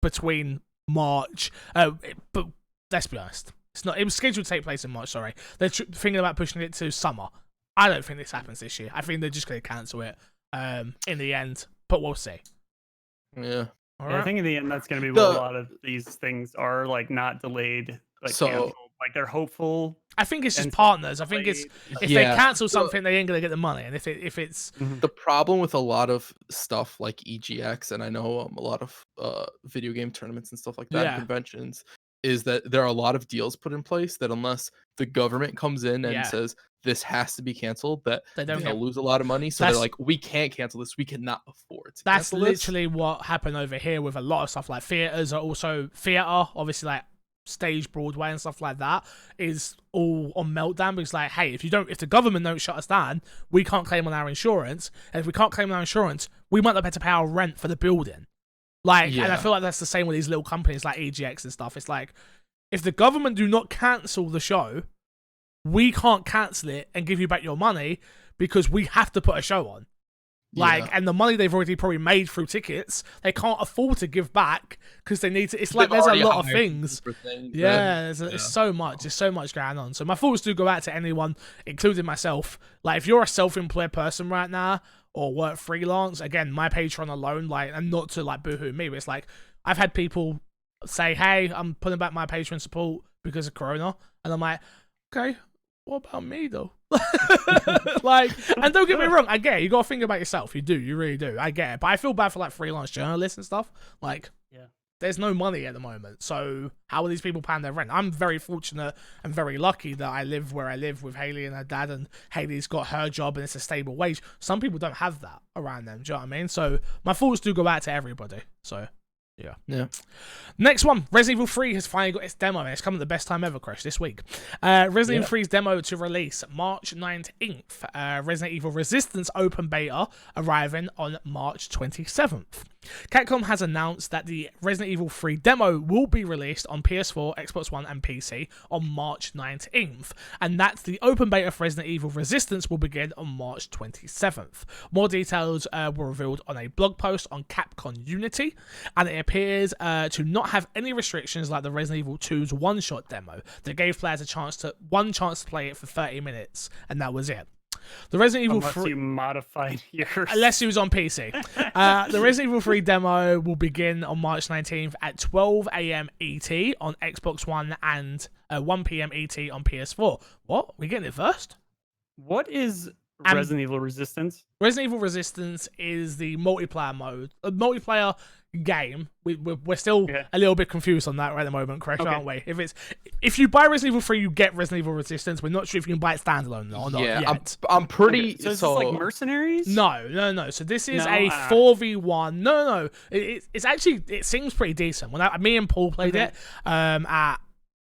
between March, but let's be honest, it's not. It was scheduled to take place in March. Sorry, they're thinking about pushing it to summer. I don't think this happens this year. I think they're just going to cancel it in the end, but we'll see. Yeah. I think in the end that's going to be what a lot of these things are, like not delayed, like canceled. Like they're hopeful. I think it's just partners. I think it's if they cancel something, they ain't going to get the money, and if it's the problem with a lot of stuff like EGX, and I know a lot of video game tournaments and stuff like that, conventions, is that there are a lot of deals put in place that unless the government comes in and says this has to be canceled, that they'll lose a lot of money. So they're like, we can't cancel this. We cannot afford to. That's literally what happened over here with a lot of stuff. Like theaters are also obviously like stage Broadway and stuff like that is all on meltdown because like, hey, if the government don't shut us down, we can't claim on our insurance, and if we can't claim on our insurance, we might not have to pay our rent for the building. Like, and I feel like that's the same with these little companies like EGX and stuff. It's like, if the government do not cancel the show, we can't cancel it and give you back your money because we have to put a show on. Like, and the money they've already probably made through tickets, they can't afford to give back because they need to. It's like there's a lot of things. It's so much. There's so much going on. So my thoughts do go out to anyone, including myself. Like, if you're a self-employed person right now or work freelance, again, my Patreon alone, like, and not to like boohoo me, but it's like I've had people say, "Hey, I'm putting back my Patreon support because of Corona," and I'm like, "Okay, what about me though?" Like, and don't get me wrong, I get it. You gotta think about yourself. You really do. I get it, but I feel bad for like freelance journalists and stuff. Like, there's no money at the moment. So how are these people paying their rent? I'm very fortunate and very lucky that I live where I live with Haley and her dad, and Haley's got her job and it's a stable wage. Some people don't have that around them. Do you know what I mean? So my thoughts do go out to everybody. So yeah. Next one, Resident Evil 3 has finally got its demo, and it's come at the best time ever, Chris, this week. Resident Evil 3's demo to release March 19th. Resident Evil Resistance open beta arriving on March 27th. Capcom has announced that the Resident Evil 3 demo will be released on PS4, Xbox One, and PC on March 19th, and that the open beta for Resident Evil Resistance will begin on March 27th. More details were revealed on a blog post on Capcom Unity, and it appears to not have any restrictions like the Resident Evil 2's one-shot demo that gave players one chance to play it for 30 minutes, and that was it. The Resident Evil 3, you modified yours. Unless it was on PC. The Resident Evil 3 demo will begin on March 19th at 12 AM ET on Xbox One and 1 PM ET on PS4. What? We getting it first? What is Resident Evil Resistance? Resident Evil Resistance is the multiplayer mode. A multiplayer game. We're still a little bit confused on that right at the moment, Crash, aren't we? If you buy Resident Evil 3, you get Resident Evil Resistance. We're not sure if you can buy it standalone or not yet. I'm pretty... So is this like Mercenaries? No. So this is a 4v1. No. It's actually... It seems pretty decent. Me and Paul played it at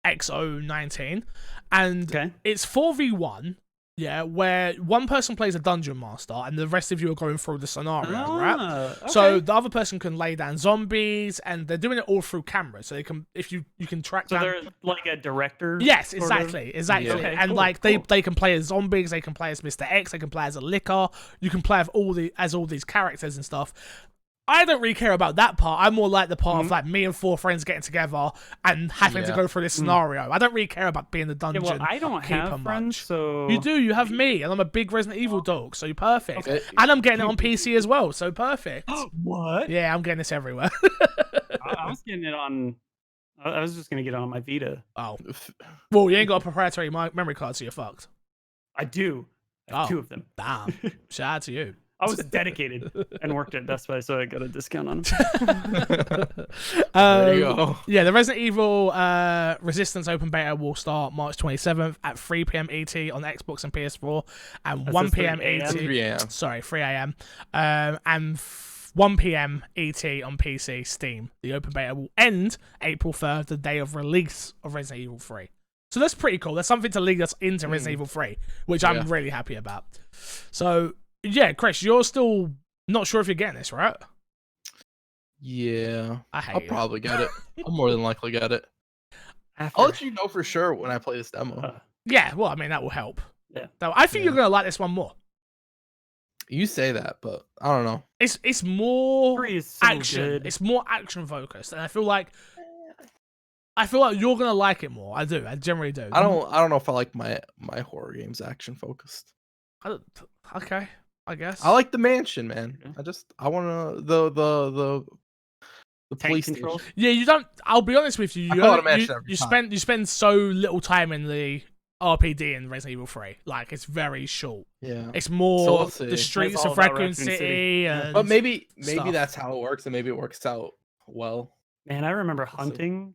XO19, and it's 4v1. Yeah, where one person plays a dungeon master and the rest of you are going through the scenario, right? Okay. So the other person can lay down zombies, and they're doing it all through cameras, so they can you can track down. So they're like a director. Yes, exactly. Yeah. Okay, and cool, they can play as zombies, they can play as Mr. X, they can play as a licker. You can play as all these characters and stuff. I don't really care about that part. I'm more like the part of like me and 4 friends getting together and having to go through this scenario. I don't really care about being the dungeon. Yeah, well, I don't have friends, so you do. You have me, and I'm a big Resident Evil dog, so you're perfect. Okay. And I'm getting it on PC as well, so perfect. What? Yeah, I'm getting this everywhere. I was getting it on. I was just gonna get it on my Vita. Oh, well, you ain't got a proprietary memory card, so you're fucked. I do. I have 2 of them. Damn. Shout out to you. I was dedicated and worked at Best Buy, so I got a discount on them. There you go. Yeah, the Resident Evil Resistance open beta will start March 27th at 3 PM ET on Xbox and PS4, and 1 PM ET. 3 AM. Sorry, 3 AM. And 1 PM ET on PC, Steam. The open beta will end April 3rd, the day of release of Resident Evil 3. So that's pretty cool. That's something to lead us into Resident Evil 3, which I'm really happy about. So... yeah, Chris, you're still not sure if you're getting this, right? Yeah. I'll probably get it. I'll more than likely get it. I'll let you know for sure when I play this demo. Yeah, well, I mean, that will help. Yeah. So I think you're going to like this one more. You say that, but I don't know. It's more action. Good. It's more action focused, and I feel like you're going to like it more. I do. I generally do. I don't know if I like my horror games action focused. Okay. I guess I like the mansion, man. I want to the police control. Yeah, you don't. I'll be honest with you. You spend so little time in the RPD in Resident Evil 3. Like it's very short. Yeah, it's more the streets of Raccoon City. And but maybe that's how it works, and maybe it works out well. Man, I remember hunting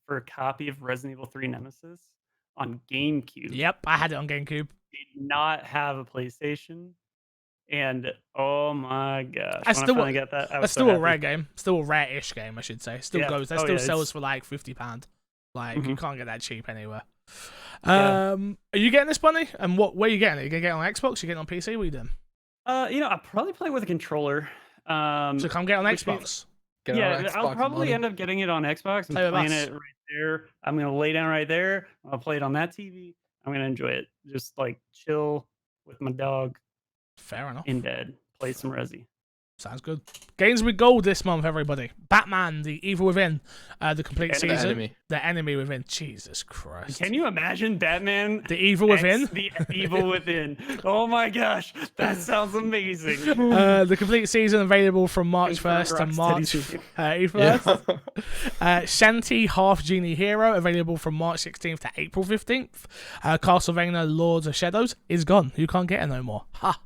for a copy of Resident Evil 3 Nemesis on GameCube. Yep, I had it on GameCube. Did not have a PlayStation, and oh my gosh, I finally got that. That's still a rare game, still a rare-ish game, I should say. Still goes, that still sells for like £50. Like you can't get that cheap anywhere. Are you getting this, Bunny? And where are you getting it? You gonna get it on Xbox? You getting it on PC? What are you doing? I'll probably play with a controller. So come get on Xbox. I'll probably end up getting it on Xbox and playing it right there. I'm gonna lay down right there. I'll play it on that TV. I'm gonna enjoy it. Just like chill with my dog. Fair enough. In bed. Play some Resi. Sounds good. Games with gold this month, everybody. Batman, The Evil Within, the complete season. The Enemy Within. Jesus Christ. Can you imagine Batman? The Evil Within? The Evil Within. Oh my gosh. That sounds amazing. The complete season available from March 1st to March 31st. Shanty Half Genie Hero available from March 16th to April 15th. Castlevania Lords of Shadows is gone. You can't get it no more. Ha.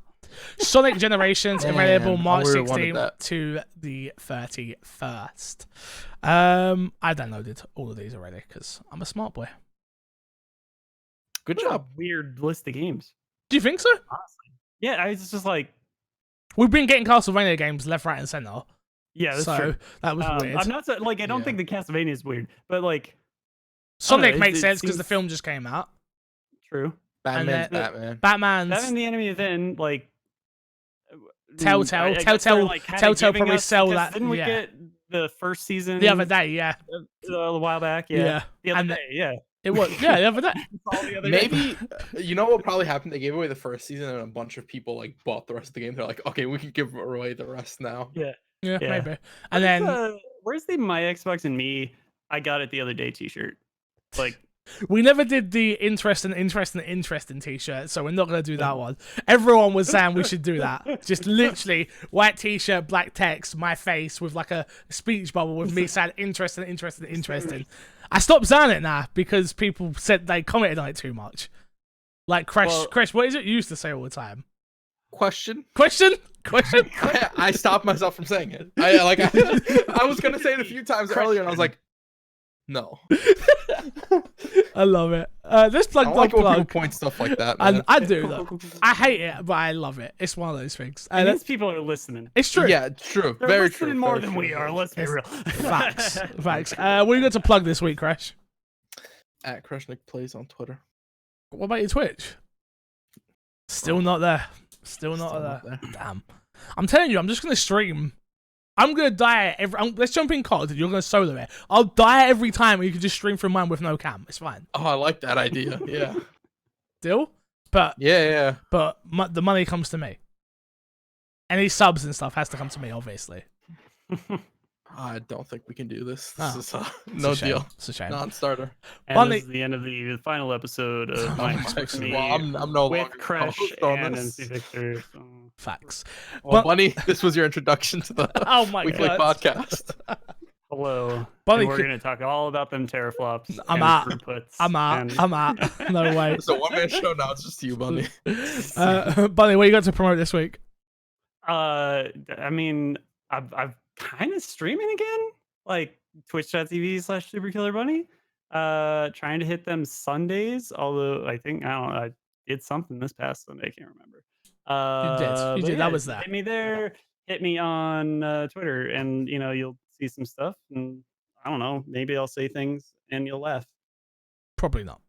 Sonic Generations available March really wanted 16th that. to the 31st. I downloaded all of these already because I'm a smart boy. Good What a job. weird list of games. Do you think so? Honestly. Yeah, it's just like We've been getting Castlevania games left, right, and center. yeah, that's so true. that was weird. I'm not like I don't think the Castlevania is weird, but like Sonic know, makes it sense because seems- the film just came out. true. Batman's then- Batman. Batman's That and the enemy within, like Telltale. I guess Telltale. they're, like, kinda Telltale giving probably us- sell because that. Didn't we Yeah. get the first season The other day, yeah. a while back? Yeah. Yeah. The other And day, yeah. It was, yeah, the other day. All the other day. Maybe you know what probably happened? They gave away the first season, and a bunch of people like bought the rest of the game. They're like, okay, we can give away the rest now. Yeah. Yeah, Yeah. maybe. And then Where's the My Xbox and Me? I got it the other day T-shirt. Like we never did the interesting t-shirt, so we're not going to do that one. Everyone was saying we should do that. Just literally white t-shirt, black text, my face with like a speech bubble with me saying interesting. I stopped saying it now because people said they commented on it too much. Like Crash, what is it you used to say all the time? Question. I stopped myself from saying it. I was gonna say it a few times earlier, and I was like, no. I love it. This plug. I like when people point stuff like that, man. And I do though. I hate it, but I love it. It's one of those things. and these people are listening. It's true. Yeah, true. They're Very listening true. more very than true. we are. Let's be real. Facts. What you got to plug this week, Crash? At Kreshnik Plays on Twitter. What about your Twitch? Still not there. Still not there. Damn. I'm telling you, I'm just gonna stream. I'm gonna die let's jump in COD. You're gonna solo it. I'll die every time, and you can just stream from mine with no cam. It's fine. Oh, I like that idea. Yeah. Still, but Yeah. but the money comes to me. Any subs and stuff has to come to me, obviously. I don't think we can do this. Oh. This is no deal. It's a shame. Non-starter. And Bunny- this is the end of the final episode of Oh My my Xbox Me Well, I'm no with longer Crash host on and this. NC Victor. So. Facts. Well, Bunny, this was your introduction to the Oh my weekly god. podcast. Hello. Bunny, And we're going to talk all about them teraflops. I'm and out. throughputs I'm out. and- I'm out. No way. It's a one-man show now. It's just you, Bunny. Bunny, what you got to promote this week? I mean, I've kind of streaming again, like twitch.tv/superkillerbunny. Trying to hit them Sundays, although I don't know, I did something this past Sunday, I can't remember. You But did. yeah, That was that. Hit me there, hit me on Twitter, and you'll see some stuff, and I don't know, maybe I'll say things and you'll laugh. Probably not.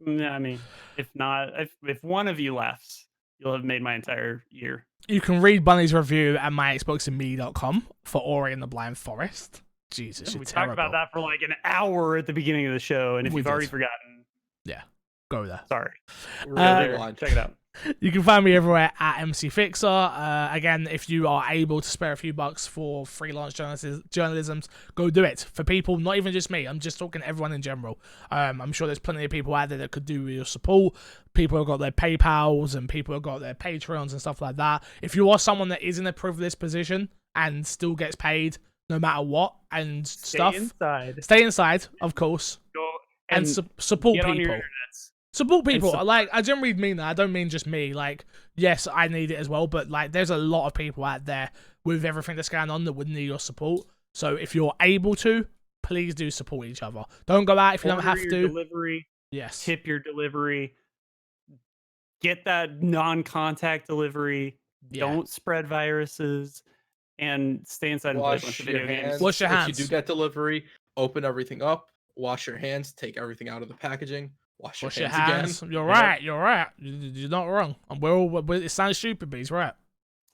Yeah, I mean, if not, if one of you laughs, you'll have made my entire year. You can read Bunny's review at myxboxandme.com for Ori and the Blind Forest. Jesus, We you're talked terrible. about that for like an hour at the beginning of the show, and if We you've already did. forgotten, Go there. sorry. Rewind. Check it out. You can find me everywhere at MC Fixer. Again, if you are able to spare a few bucks for freelance journalisms, go do it. For people, not even just me, I'm just talking everyone in general. I'm sure there's plenty of people out there that could do with your support. People have got their PayPals and people have got their Patreons and stuff like that. If you are someone that is in a privileged position and still gets paid no matter what and stuff, stay inside, of course, Go and support get on your people. internets. Support people. support- Like, I generally mean that. I don't mean just me. Like, yes, I need it as well, but like, there's a lot of people out there with everything that's going on that would need your support. So if you're able to, please do support each other. Don't go out if you don't Order have your to. Delivery, Yes. tip your delivery. Get that non-contact delivery. Yeah. Don't spread viruses, and stay inside and play a bunch Wash of your video games. hands. Wash your If hands. you do get delivery, open everything up. Wash your hands. Take everything out of the packaging. Wash your hands again. You're Yep. right. You're right. You're not wrong. It sounds stupid, but he's right.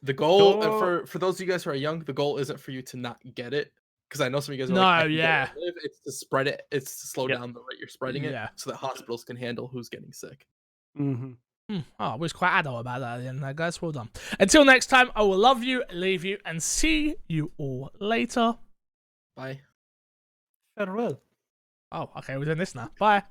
The goal Go- for those of you guys who are young, the goal isn't for you to not get it, because I know some of you guys are No, like, I can get yeah. it and live. It's to spread it. It's to slow Yep. down the rate you're spreading it, Yeah. so that hospitals can handle who's getting sick. Mhm. Oh, I was quite adult about that at the end there, guys. Well done. Until next time, I will love you, leave you, and see you all later. Bye. Farewell. Oh, okay, we're doing this now. Bye.